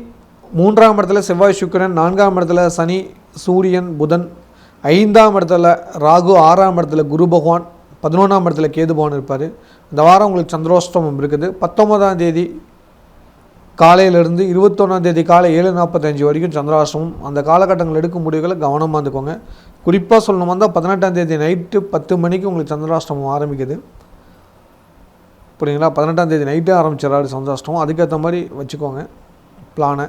3ஆம் இடத்துல செவ்வாய் சுக்கிரன், 4ஆம் இடத்துல சனி சூரியன் புதன், 5ஆம் இடத்துல ராகு, 6ஆம் இடத்துல குரு பகவான், 11ஆம் இடத்துல கேது பகவான் இருப்பார். இந்த வாரம் உங்களுக்கு சந்திரோஷ்டமம் இருக்குது. 19ஆம் தேதி காலையிலிருந்து 21ஆம் தேதி காலை 7:45 வரைக்கும் சந்திராஷ்டமம். அந்த காலகட்டங்கள் எடுக்கும் முடிவுகளை கவனமாக இருந்துக்கோங்க. குறிப்பாக சொல்லணும் வந்தால் 18ஆம் தேதி நைட்டு 10 மணிக்கு உங்களுக்கு சந்திராஷ்டமம் ஆரம்பிக்குது. புரியுங்களா? 18ஆம் தேதி நைட்டே ஆரம்பிச்சிடறாரு சந்திராஷ்டமம். அதுக்கேற்ற மாதிரி வச்சுக்கோங்க பிளானை.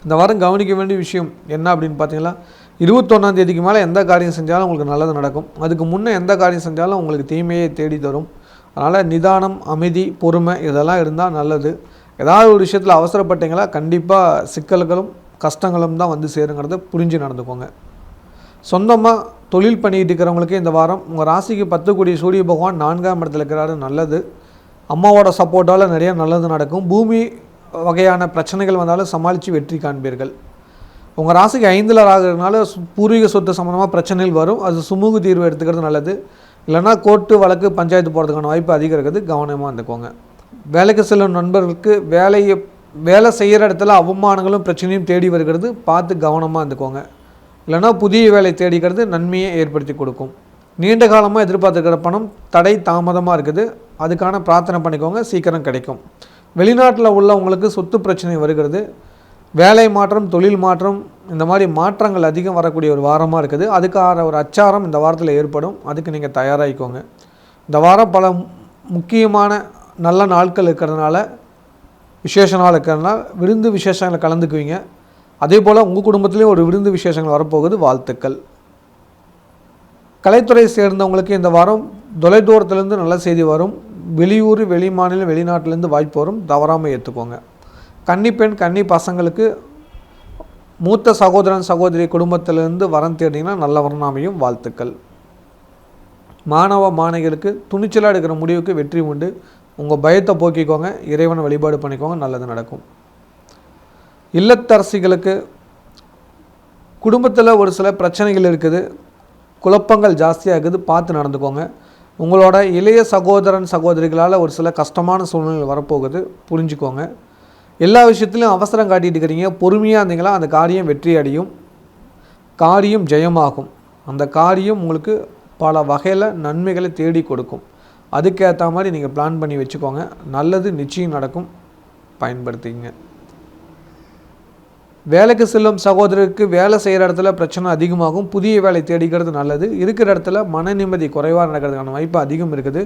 இந்த வாரம் கவனிக்க வேண்டிய விஷயம் என்ன அப்படின்னு பார்த்தீங்கன்னா, 21ஆம் தேதிக்கு மேலே எந்த காரியம் செஞ்சாலும் உங்களுக்கு நல்லது நடக்கும். அதுக்கு முன்னே எந்த காரியம் செஞ்சாலும் உங்களுக்கு தீமையை தேடி தரும். அதனால் நிதானம், அமைதி, பொறுமை இதெல்லாம் இருந்தால் நல்லது. ஏதாவது ஒரு விஷயத்தில் அவசரப்பட்டீங்களா கண்டிப்பாக சிக்கல்களும் கஷ்டங்களும் தான் வந்து சேருங்கிறத புரிஞ்சு நடந்துக்கோங்க. சொந்தமாக தொழில் பண்ணிக்கிட்டு இருக்கிறவங்களுக்கு இந்த வாரம் உங்கள் ராசிக்கு 10 கூடிய சூரிய பகவான் 4ஆம் இடத்துல இருக்கிறாரு, நல்லது. அம்மாவோட சப்போர்ட்டால் நிறைய நல்லது நடக்கும். பூமி வகையான பிரச்சனைகள் வந்தாலும் சமாளித்து வெற்றி காண்பீர்கள். உங்கள் ராசிக்கு 5ல் ஆகிறதுனால பூர்வீக சொத்து சம்மந்தமாக பிரச்சனைகள் வரும், அது சுமூக தீர்வு எடுத்துக்கிறது நல்லது. இல்லைனா கோர்ட்டு வழக்கு பஞ்சாயத்து போகிறதுக்கான வாய்ப்பு அதிகம் இருக்குது, கவனமாக இருந்துக்கோங்க. வேலைக்கு செல்லும் நண்பர்களுக்கு வேலை செய்கிற இடத்துல அவமானங்களும் பிரச்சனையும் தேடி வருகிறது, பார்த்து கவனமாக இருந்துக்கோங்க. இல்லைனா புதிய வேலை தேடிக்கிறது நன்மையை ஏற்படுத்தி கொடுக்கும். நீண்ட காலமாக எதிர்பார்த்துக்கிற பணம் தடை தாமதமாக இருக்குது, அதுக்கான பிரார்த்தனை பண்ணிக்கோங்க, சீக்கிரம் கிடைக்கும். வெளிநாட்டில் உள்ளவங்களுக்கு சொத்து பிரச்சனை வருகிறது, வேலை மாற்றம், தொழில் மாற்றம், இந்த மாதிரி மாற்றங்கள் அதிகம் வரக்கூடிய ஒரு வாரமாக இருக்குது. அதுக்கான ஒரு அச்சாரம் இந்த வாரத்தில் ஏற்படும், அதுக்கு நீங்கள் தயாராகிக்கோங்க. இந்த வாரம் பல முக்கியமான நல்ல நாட்கள் இருக்கிறதுனால, விசேஷ நாள் இருக்கிறதுனால விருந்து விசேஷங்களை கலந்துக்குவீங்க. அதே போல் உங்கள் குடும்பத்துலேயும் ஒரு விருந்து விசேஷங்கள் வரப்போகுது, வாழ்த்துக்கள். கலைத்துறை சேர்ந்தவங்களுக்கு இந்த வாரம் தொலைதூரத்துலேருந்து நல்ல செய்தி வரும். வெளியூர், வெளி மாநிலம், வெளிநாட்டிலேருந்து வாய்ப்பு வரும், தவறாமல் ஏற்றுக்கோங்க. கன்னிப்பெண் கன்னி பசங்களுக்கு மூத்த சகோதரன் சகோதரி குடும்பத்திலேருந்து வரம் தேடிங்கன்னா நல்ல வரம் அமையும், வாழ்த்துக்கள். மாணவ மாணவிகளுக்கு துணிச்சலாக எடுக்கிற முடிவுக்கு வெற்றி உண்டு. உங்கள் பயத்தை போக்கிக்கோங்க, இறைவனை வழிபாடு பண்ணிக்கோங்க, நல்லது நடக்கும். இல்லத்தரசிகளுக்கு குடும்பத்தில் ஒரு சில பிரச்சனைகள் இருக்குது, குழப்பங்கள் ஜாஸ்தியாக இருக்குது, பார்த்து நடந்துக்கோங்க. உங்களோட இளைய சகோதரன் சகோதரிகளால் ஒரு சில கஷ்டமான சூழ்நிலைகள் வரப்போகுது, புரிஞ்சுக்கோங்க. எல்லா விஷயத்துலையும் அவசரம் காட்டிகிட்டு இருக்கிறீங்க, பொறுமையாக இருந்தீங்களா அந்த காரியம் வெற்றி அடையும், காரியம் ஜெயமாகும். அந்த காரியம் உங்களுக்கு பல வகையில் நன்மைகளை தேடி கொடுக்கும். அதுக்கேற்ற மாதிரி நீங்கள் பிளான் பண்ணி வச்சுக்கோங்க. நல்லது நிச்சயம் நடக்கும், பயன்படுத்திங்க. வேலைக்கு செல்லும் சகோதரருக்கு வேலை செய்கிற இடத்துல பிரச்சனை அதிகமாகும். புதிய வேலை தேடிக்கிறது நல்லது. இருக்கிற இடத்துல மன நிம்மதி குறைவாக நடக்கிறதுக்கான வாய்ப்பு அதிகம் இருக்குது.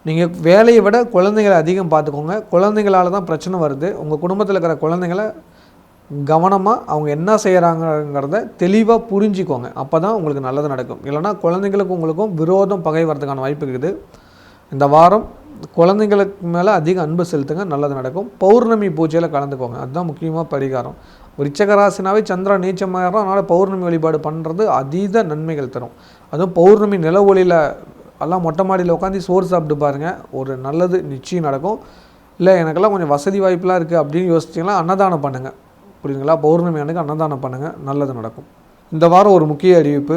நீங்கள் வேலையை விட குழந்தைகளை அதிகம் பார்த்துக்கோங்க. குழந்தைங்களால் தான் பிரச்சனை வருது. உங்கள் குடும்பத்தில் இருக்கிற குழந்தைங்களை கவனமாக அவங்க என்ன செய்கிறாங்கிறத தெளிவாக புரிஞ்சிக்கோங்க. அப்போ தான் உங்களுக்கு நல்லது நடக்கும். இல்லைனா குழந்தைங்களுக்கும் உங்களுக்கும் விரோதம், பகை வரதுக்கான வாய்ப்பு இருக்குது. இந்த வாரம் குழந்தைங்களுக்கு மேலே அதிக அன்பு செலுத்துங்க, நல்லது நடக்கும். பௌர்ணமி பூஜையில் கலந்துக்கோங்க, அதுதான் முக்கியமாக பரிகாரம். விருச்சிக ராசினாவே சந்திரன் நீச்சமாகறோம். அதனால் பௌர்ணமி வழிபாடு பண்ணுறது அதீத நன்மைகள் தரும். அதுவும் பௌர்ணமி நில ஒளியில் எல்லாம் மொட்டை மாடியில் உட்காந்து சோறு சாப்பிட்டு பாருங்கள், ஒரு நல்லது நிச்சயம் நடக்கும். இல்லை எனக்கெல்லாம் கொஞ்சம் வசதி வாய்ப்பெலாம் இருக்குது அப்படின்னு யோசிச்சிங்கன்னா அன்னதானம் பண்ணுங்கள், புரியுதுங்களா? பௌர்ணமி அன்னைக்கு அன்னதானம் பண்ணுங்கள், நல்லது நடக்கும். இந்த வாரம் ஒரு முக்கிய அறிவிப்பு.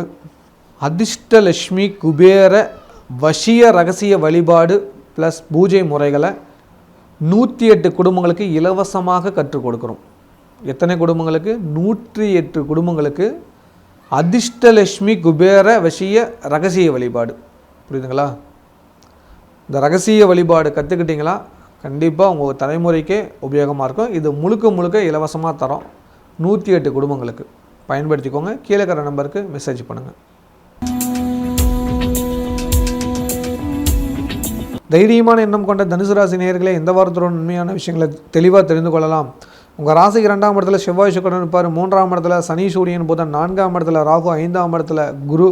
அதிர்ஷ்டலட்சுமி குபேர வசிய ரகசிய வழிபாடு ப்ளஸ் பூஜை முறைகளை 108 குடும்பங்களுக்கு இலவசமாக கற்றுக் கொடுக்குறோம். எத்தனை குடும்பங்களுக்கு? 108 குடும்பங்களுக்கு அதிர்ஷ்டலட்சுமி குபேர வசிய ரகசிய வழிபாடு. புரியுதுங்களா? இந்த ரகசிய வழிபாடு கற்றுக்கிட்டிங்களா கண்டிப்பாக உங்கள் தலைமுறைக்கே உபயோகமாக இருக்கும். இது முழுக்க முழுக்க இலவசமாக தரோம். 108 குடும்பங்களுக்கு பயன்படுத்திக்கோங்க. கீழே இருக்கிற நம்பருக்கு மெசேஜ் பண்ணுங்கள். தைரியமான எண்ணம் கொண்ட தனுசு ராசி நேயர்களே, எந்த வாரத்தோட உண்மையான விஷயங்களை தெளிவாக தெரிந்து கொள்ளலாம். உங்கள் ராசிக்கு 2ஆம் இடத்துல செவ்வாய் சுக்கிரன் இருப்பார். 3ஆம் இடத்துல சனி சூரியன் புதன், 4ஆம் இடத்துல ராகு, 5ஆம் இடத்துல குரு,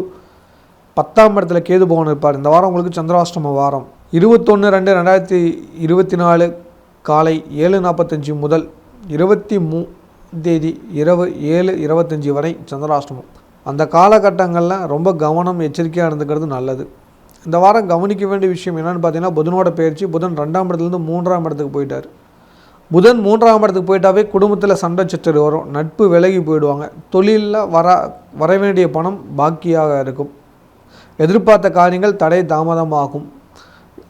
10ஆம் இடத்துல கேது பகவான் இருப்பார். இந்த வாரம் உங்களுக்கு சந்திராஷ்டம வாரம். 21/2/2024 காலை 7:45 முதல் 23 இரவு 7:25 வரை சந்திராஷ்டமம். அந்த காலகட்டங்களில் ரொம்ப கவனம், எச்சரிக்கையாக இருந்துக்கிறது நல்லது. இந்த வாரம் கவனிக்க வேண்டிய விஷயம் என்னென்னு பார்த்தீங்கன்னா, புதனோட பயிற்சி. புதன் 2ஆம் இடத்துலேருந்து 3ஆம் இடத்துக்கு போயிட்டார். புதன் 3ஆம் இடத்துக்கு போயிட்டாவே குடும்பத்தில் சண்டை சச்சரவு வரும், நட்பு விலகி போயிடுவாங்க, தொழிலில் வர வேண்டிய பணம் பாக்கியாக இருக்கும், எதிர்பார்த்த காரியங்கள் தடை தாமதமாகும்.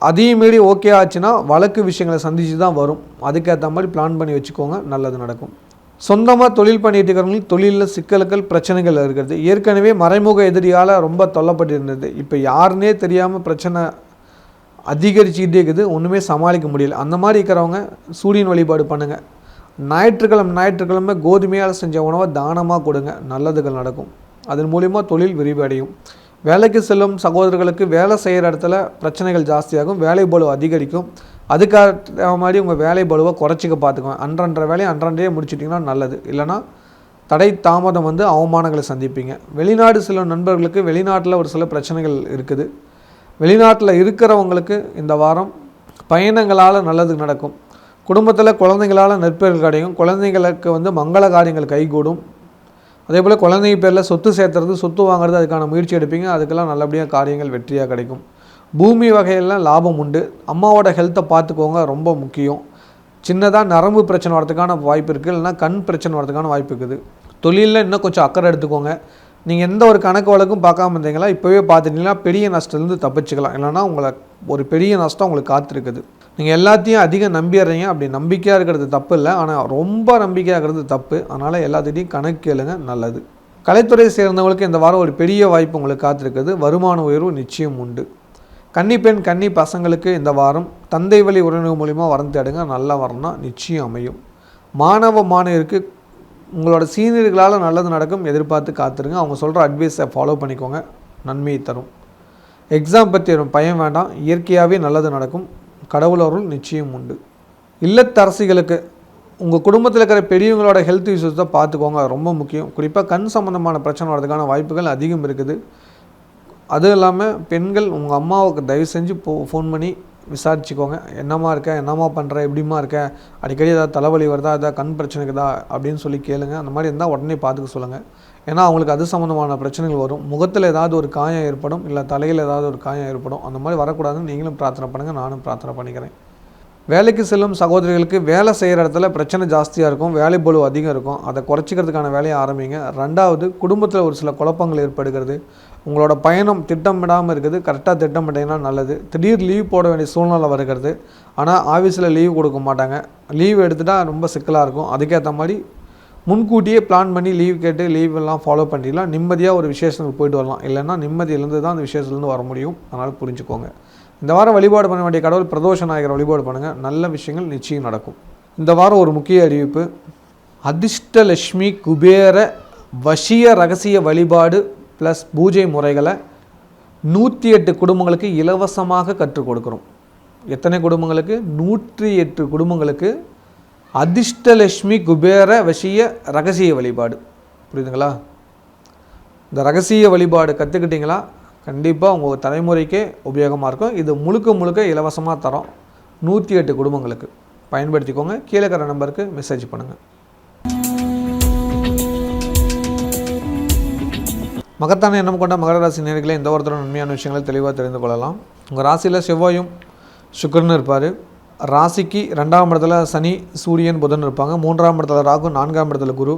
அதையும் மீறி ஓகே ஆச்சுன்னா வழக்கு விஷயங்களை சந்தித்து தான் வரும். அதுக்கேற்ற மாதிரி பிளான் பண்ணி வச்சுக்கோங்க, நல்லது நடக்கும். சொந்தமாக தொழில் பண்ணிட்டு இருக்கிறவங்களுக்கு தொழிலில் சிக்கல்கள், பிரச்சனைகள் இருக்கிறது. ஏற்கனவே மறைமுக எதிரியால் ரொம்ப தொல்லப்பட்டு இருந்தது. இப்போ யாருன்னே தெரியாமல் பிரச்சனை அதிகரிச்சுக்கிட்டே இருக்குது, ஒன்றுமே சமாளிக்க முடியல. அந்த மாதிரி இருக்கிறவங்க சூரியன் வழிபாடு பண்ணுங்கள். ஞாயிற்றுக்கிழமை கோதுமையால் செஞ்ச உணவை தானமாக கொடுங்க, நல்லதுகள் நடக்கும். அதன் மூலிமா தொழில் விரிவடையும். வேலைக்கு செல்லும் சகோதரர்களுக்கு வேலை செய்கிற இடத்துல பிரச்சனைகள் ஜாஸ்தியாகும், வேலை பளு அதிகரிக்கும். அதுக்காக மாதிரி உங்கள் வேலை பளுவை குறைச்சிக்க பார்த்துக்குவேன். அன்றன்ற வேலையை அன்றன்றையே முடிச்சிட்டிங்கன்னா நல்லது. இல்லைனா தடை தாமதம் வந்து அவமானங்களை சந்திப்பீங்க. வெளிநாடு செல்லும் நண்பர்களுக்கு வெளிநாட்டில் ஒரு சில பிரச்சனைகள் இருக்குது. வெளிநாட்டில் இருக்கிறவங்களுக்கு இந்த வாரம் பயணங்களால் நல்லது நடக்கும். குடும்பத்தில் குழந்தைங்களால் நற்பெயர்கள் கிடைக்கும். குழந்தைங்களுக்கு வந்து மங்கள காரியங்கள் கைகூடும். அதே போல் குழந்தைங்க பேரில் சொத்து சேர்த்துறது, சொத்து வாங்குறது, அதுக்கான முயற்சி எடுப்பீங்க. அதுக்கெல்லாம் நல்லபடியாக காரியங்கள் வெற்றியாக கிடைக்கும். பூமி வகையெல்லாம் லாபம் உண்டு. அம்மாவோட ஹெல்த்தை பார்த்துக்கோங்க, ரொம்ப முக்கியம். சின்னதாக நரம்பு பிரச்சனை வரதுக்கான வாய்ப்பு இருக்குது, இல்லைனா கண் பிரச்சனை வரதுக்கான வாய்ப்பு இருக்குது. தொழிலில் இன்னும் கொஞ்சம் அக்கறை எடுத்துக்கோங்க. நீங்கள் எந்த ஒரு கணக்கு வழக்கும் பார்க்காம இருந்தீங்களா, இப்போவே பார்த்துட்டீங்கன்னா பெரிய நஷ்டத்துலேருந்து தப்பிச்சுக்கலாம். இல்லைனா உங்களை ஒரு பெரிய நஷ்டம் உங்களுக்கு காத்திருக்குது. நீங்கள் எல்லாத்தையும் அதிகம் நம்பிடுறீங்க. அப்படி நம்பிக்கையாக இருக்கிறது தப்பு இல்லை, ஆனால் ரொம்ப நம்பிக்கையாக இருக்கிறது தப்பு. அதனால் எல்லாத்துட்டையும் கணக்கு கேளுங்க, நல்லது. கலைத்துறை சேர்ந்தவங்களுக்கு இந்த வாரம் ஒரு பெரிய வாய்ப்பு உங்களுக்கு காத்திருக்குது. வருமான உயர்வு நிச்சயம் உண்டு. கன்னி பெண், கன்னி பசங்களுக்கு இந்த வாரம் தந்தை வழி உறவினர் மூலிமா வரம் தேடுங்க, நல்லா வரணும்னா நிச்சயம் அமையும். மாணவருக்கு உங்களோட சீனியர்களால் நல்லது நடக்கும், எதிர்பார்த்து காத்துருங்க. அவங்க சொல்கிற அட்வைஸை ஃபாலோ பண்ணிக்கோங்க, நன்மையை தரும். எக்ஸாம் பற்றி பயம் வேண்டாம், இயற்கையாகவே நல்லது நடக்கும். கடவுள் அருள் நிச்சயம் உண்டு. இல்லத்தரசிகளுக்கு உங்கள் குடும்பத்தில் இருக்கிற பெரியவங்களோட ஹெல்த் இஷ்யூஸை பார்த்துக்கோங்க, ரொம்ப முக்கியம். குறிப்பாக கண் சம்மந்தமான பிரச்சனை வரதுக்கான வாய்ப்புகள் அதிகம் இருக்குது. அதுவும் இல்லாமல் பெண்கள் உங்கள் அம்மாவுக்கு தயவு செஞ்சு ஃபோன் பண்ணி விசாரிச்சுக்கோங்க. என்னம்மா இருக்க, என்னம்மா பண்ணுற, எப்படிமா இருக்க, அடிக்கடி ஏதாவது தலைவலி வருதா, ஏதாவது கண் பிரச்சனைக்குதா அப்படின்னு சொல்லி கேளுங்க. அந்த மாதிரி இருந்தால் உடனே பார்த்துக்க சொல்லுங்கள். ஏன்னா அவங்களுக்கு அது சம்மந்தமான பிரச்சனைகள் வரும். முகத்தில் ஏதாவது ஒரு காயம் ஏற்படும், இல்லை தலையில் ஏதாவது ஒரு காயம் ஏற்படும். அந்த மாதிரி வரக்கூடாதுன்னு நீங்களும் பிரார்த்தனை பண்ணுங்கள், நானும் பிரார்த்தனை பண்ணிக்கிறேன். வேலைக்கு செல்லும் சகோதரிகளுக்கு வேலை செய்கிற இடத்துல பிரச்சனை ஜாஸ்தியாக இருக்கும், வேலை பளு அதிகம் இருக்கும். அதை குறைச்சிக்கிறதுக்கான வேலையை ஆரம்பிங்க. 2வது, குடும்பத்தில் ஒரு சில குழப்பங்கள் ஏற்படுகிறது. உங்களோட பயணம் திட்டமிடாமல் இருக்குது, கரெக்டாக திட்டமிட்டீங்கன்னா நல்லது. திடீர் லீவ் போட வேண்டிய சூழ்நிலை வருகிறது. ஆனால் ஆஃபீஸில் லீவ் கொடுக்க மாட்டாங்க. லீவ் எடுத்துட்டால் ரொம்ப சிக்கலாக இருக்கும். அதுக்கேற்ற மாதிரி முன்கூட்டியே பிளான் பண்ணி லீவ் கேட்டு லீவ் எல்லாம் ஃபாலோ பண்ணிடலாம். நிம்மதியாக ஒரு விசேஷத்துக்கு போயிட்டு வரலாம். இல்லைன்னா நிம்மதியிலேருந்து தான் அந்த விசேஷத்துலேருந்து வர முடியும். அதனால் புரிஞ்சுக்கோங்க. இந்த வாரம் வழிபாடு பண்ண வேண்டிய கடவுள் பிரதோஷ நாயகர் வழிபாடு பண்ணுங்கள். நல்ல விஷயங்கள் நிச்சயம் நடக்கும். இந்த வாரம் ஒரு முக்கிய அறிவிப்பு. அதிர்ஷ்டலட்சுமி குபேர வசிய ரகசிய வழிபாடு ப்ளஸ் பூஜை முறைகளை 108 குடும்பங்களுக்கு இலவசமாக கற்றுக் கொடுக்குறோம். எத்தனை குடும்பங்களுக்கு? 108 குடும்பங்களுக்கு அதிர்ஷ்டலட்சுமி குபேர வசிய ரகசிய வழிபாடு. புரியுதுங்களா? இந்த ரகசிய வழிபாடு கற்றுக்கிட்டிங்களா கண்டிப்பாக உங்கள் தலைமுறைக்கே உபயோகமாக இருக்கும். இது முழுக்க முழுக்க இலவசமாக தரோம். 108 குடும்பங்களுக்கு பயன்படுத்திக்கோங்க. கீழே இருக்கிற நம்பருக்கு மெசேஜ் பண்ணுங்கள். மகத்தான எண்ணம் கொண்ட மகர ராசி நேயர்களே, இந்த ஒருத்தர நன்மையான விஷயங்களை தெளிவாக தெரிந்து கொள்ளலாம். உங்கள் ராசியில் செவ்வாயும் சுக்கிரனும் இருப்பார். ராசிக்கு 2ஆம் இடத்துல சனி சூரியன் புதன் இருப்பாங்க. 3ஆம் இடத்துல ராகு, 4ஆம் இடத்துல குரு,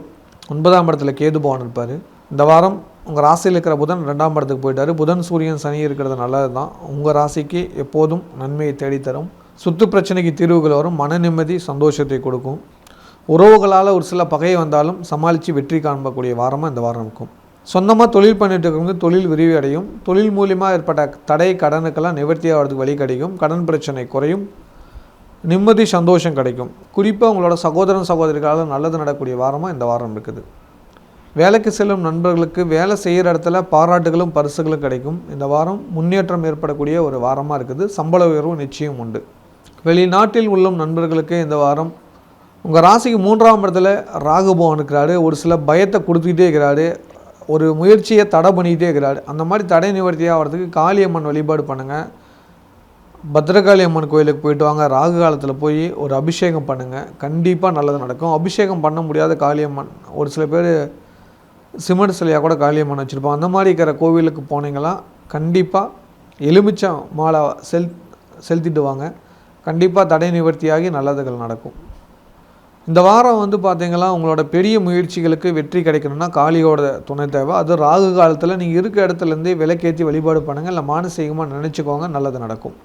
9ஆம் இடத்துல கேது பகவான் இருப்பார். இந்த வாரம் உங்கள் ராசியில் இருக்கிற புதன் 2ஆம் இடத்துக்கு போயிட்டார். புதன் சூரியன் சனி இருக்கிறது நல்லது தான். உங்கள் ராசிக்கு எப்போதும் நன்மையை தேடித்தரும். சொத்து பிரச்சனைக்கு தீர்வுகள் வரும். மன நிம்மதி சந்தோஷத்தை கொடுக்கும். உறவுகளால் ஒரு சில பகை வந்தாலும் சமாளித்து வெற்றி காணக்கூடிய வாரமாக இந்த வாரம் இருக்கும். சொந்தமாக தொழில் பண்ணிட்டு இருக்கிறவங்க தொழில் விரிவு அடையும். தொழில் மூலியமாக ஏற்பட்ட தடை கடனுக்கெல்லாம் நிவர்த்தி ஆகிறதுக்கு வழி கிடைக்கும். கடன் பிரச்சனை குறையும். நிம்மதி சந்தோஷம் கிடைக்கும். குறிப்பாக உங்களோட சகோதரன் சகோதரிகளால் நல்லது நடக்கக்கூடிய வாரமாக இந்த வாரம் இருக்குது. வேலைக்கு செல்லும் நண்பர்களுக்கு வேலை செய்கிற இடத்துல பாராட்டுகளும் பரிசுகளும் கிடைக்கும். இந்த வாரம் முன்னேற்றம் ஏற்படக்கூடிய ஒரு வாரமாக இருக்குது. சம்பள உயர்வு நிச்சயம் உண்டு. வெளிநாட்டில் உள்ள நண்பர்களுக்கு இந்த வாரம் உங்கள் ராசிக்கு 3ஆம் இடத்துல ராகு பகவான் இருக்கிறாரு. ஒரு சில பயத்தை கொடுத்துக்கிட்டே இருக்கிறாரு. ஒரு முயற்சியை தடை பண்ணிக்கிட்டே இருக்கிறாரு. அந்த மாதிரி தடை நிவர்த்தி ஆகிறதுக்கு காளியம்மன் வழிபாடு பண்ணுங்கள். பத்ரகாளி அம்மன் கோயிலுக்கு போயிட்டு வாங்க. ராகு காலத்தில் போய் ஒரு அபிஷேகம் பண்ணுங்கள். கண்டிப்பாக நல்லது நடக்கும். அபிஷேகம் பண்ண முடியாத காளியம்மன், ஒரு சில பேர் சிமெண்ட் சிலையாக கூட காளியம்மன் வச்சுருப்பாங்க. அந்த மாதிரி இருக்கிற கோவிலுக்கு போனீங்களா கண்டிப்பாக எலுமிச்சம் மாலை செலுத்திட்டு வாங்க. கண்டிப்பாக தடை நிவர்த்தியாகி நல்லதுகள் நடக்கும். இந்த வாரம் பார்த்தீங்கன்னா உங்களோட பெரிய முயற்சிகளுக்கு வெற்றி கிடைக்கணும்னா காளியோட துணை தேவை. அது ராகு காலத்தில் நீங்கள் இருக்க இடத்துலேருந்தே விளக்கேற்றி வழிபாடு பண்ணுங்கள். இல்லை மானசீகமாக நினச்சிக்கோங்க, நல்லது நடக்கும்.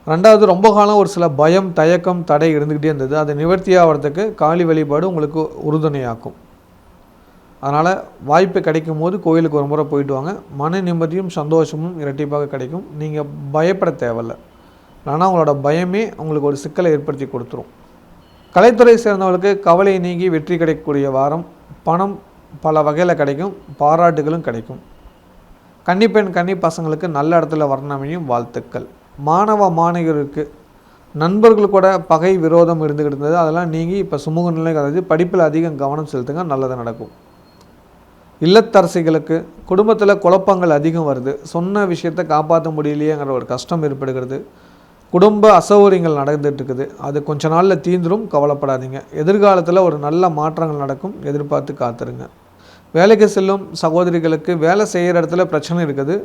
2வது, ரொம்ப காலம் ஒரு சில பயம் தயக்கம் தடை இருந்துக்கிட்டே இருந்தது. அதை நிவர்த்தி ஆகிறதுக்கு காளி வழிபாடு உங்களுக்கு உறுதுணையாக்கும். அதனால் வாய்ப்பு கிடைக்கும் போது கோயிலுக்கு ஒரு முறை போயிட்டு வாங்க. மன நிம்மதியும் சந்தோஷமும் இரட்டிப்பாக கிடைக்கும். நீங்கள் பயப்பட தேவையில்லை. ஆனால் உங்களோட பயமே உங்களுக்கு ஒரு சிக்கலை ஏற்படுத்தி கொடுத்துரும். கலைத்துறை சேர்ந்தவர்களுக்கு கவலை நீங்கி வெற்றி கிடைக்கக்கூடிய வாரம். பணம் பல வகையில் கிடைக்கும். பாராட்டுகளும் கிடைக்கும். கன்னிப்பெண் கன்னி பசங்களுக்கு நல்ல இடத்துல வர்ணமையும் வாழ்த்துக்கள். மாணவ மாணவியருக்கு நண்பர்கள் கூட பகை விரோதம் இருந்துகிட்டு இருந்தது. அதெல்லாம் நீங்கி இப்போ சுமூக நிலை கருதி படிப்பில் அதிகம் கவனம் செலுத்துங்க, நல்லது நடக்கும். இல்லத்தரசிகளுக்கு குடும்பத்தில் குழப்பங்கள் அதிகம் வருது. சொன்ன விஷயத்தை காப்பாற்ற முடியலையேங்கிற ஒரு கஷ்டம் ஏற்படுகிறது. குடும்ப அசௌகரியங்கள் நடந்துட்டு இருக்குது. அது கொஞ்ச நாளில் தீந்துரும், கவலைப்படாதீங்க. எதிர்காலத்தில் ஒரு நல்ல மாற்றங்கள் நடக்கும், எதிர்பார்த்து காத்துருங்க. வேலைக்கு செல்லும் சகோதரிகளுக்கு வேலை செய்கிற இடத்துல பிரச்சனை இருக்குது.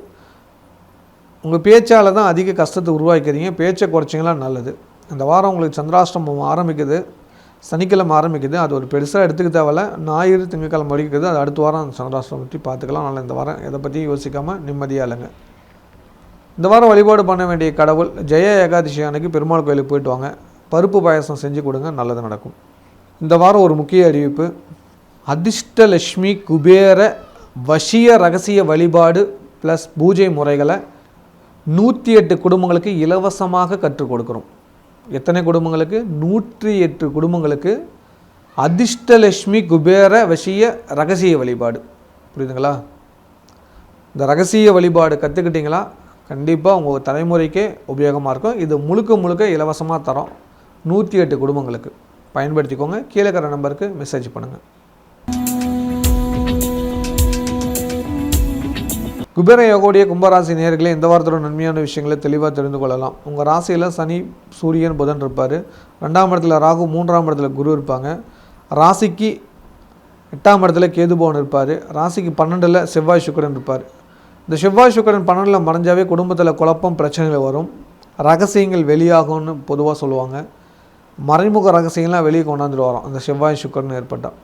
உங்கள் பேச்சால் தான் அதிக கஷ்டத்தை உருவாக்கிறீங்க. பேச்சை குறைச்சிங்களா நல்லது. இந்த வாரம் உங்களுக்கு சந்திராஷ்டமம் ஆரம்பிக்குது. சனிக்கிழமை ஆரம்பிக்குது. அது ஒரு பெருசாக எடுத்துக்க தேவையில்ல. ஞாயிறு திங்கக்கிழமை வரைக்குது. அது அடுத்த வாரம் அந்த சந்திராஷ்டமம் பற்றி பார்த்துக்கலாம். அதனால் இந்த வாரம் எதை பற்றியும் யோசிக்காமல் நிம்மதியாக இல்லைங்க. இந்த வாரம் வழிபாடு பண்ண வேண்டிய கடவுள் ஜெய ஏகாதசி அன்னைக்கு பெருமாள் கோயிலுக்கு போயிட்டு வாங்க. பருப்பு பாயசம் செஞ்சு கொடுங்க, நல்லது நடக்கும். இந்த வாரம் ஒரு முக்கிய அறிவிப்பு. அதிர்ஷ்டலட்சுமி குபேர வசிய ரகசிய வழிபாடு ப்ளஸ் பூஜை முறைகளை 108 குடும்பங்களுக்கு இலவசமாக கற்றுக் கொடுக்குறோம். எத்தனை குடும்பங்களுக்கு? 108 குடும்பங்களுக்கு அதிர்ஷ்டலட்சுமி குபேர வசிய ரகசிய வழிபாடு. புரியுதுங்களா? இந்த ரகசிய வழிபாடு கற்றுக்கிட்டிங்களா கண்டிப்பாக உங்கள் தலைமுறைக்கே உபயோகமாக இருக்கும். இது முழுக்க முழுக்க இலவசமாக தரோம். 108 குடும்பங்களுக்கு பயன்படுத்திக்கோங்க. கீழே இருக்கிற நம்பருக்கு மெசேஜ் பண்ணுங்கள். குபேர யோகோடைய கும்பராசி நேயர்களே, இந்த வாரத்தோட நன்மையான விஷயங்களை தெளிவாக தெரிந்து கொள்ளலாம். உங்கள் ராசியில் சனி சூரியன் புதன் இருப்பார். 2ஆம் இடத்துல ராகு, 3ஆம் இடத்துல குரு இருப்பாங்க. ராசிக்கு 8ஆம் இடத்துல கேது பகவான் இருப்பார். ராசிக்கு 12ல் செவ்வாய் சுக்கிரன் இருப்பார். இந்த செவ்வாய் சுக்கிரன் 12ல் மறைஞ்சாவே குடும்பத்தில் குழப்பம் பிரச்சனைகள் வரும். ரகசியங்கள் வெளியாகும்னு பொதுவாக சொல்லுவாங்க. மறைமுக ரகசியங்கள்லாம் வெளியே கொண்டாந்துட்டு வரோம் அந்த செவ்வாய் சுக்கிரன் ஏற்பட்டால்.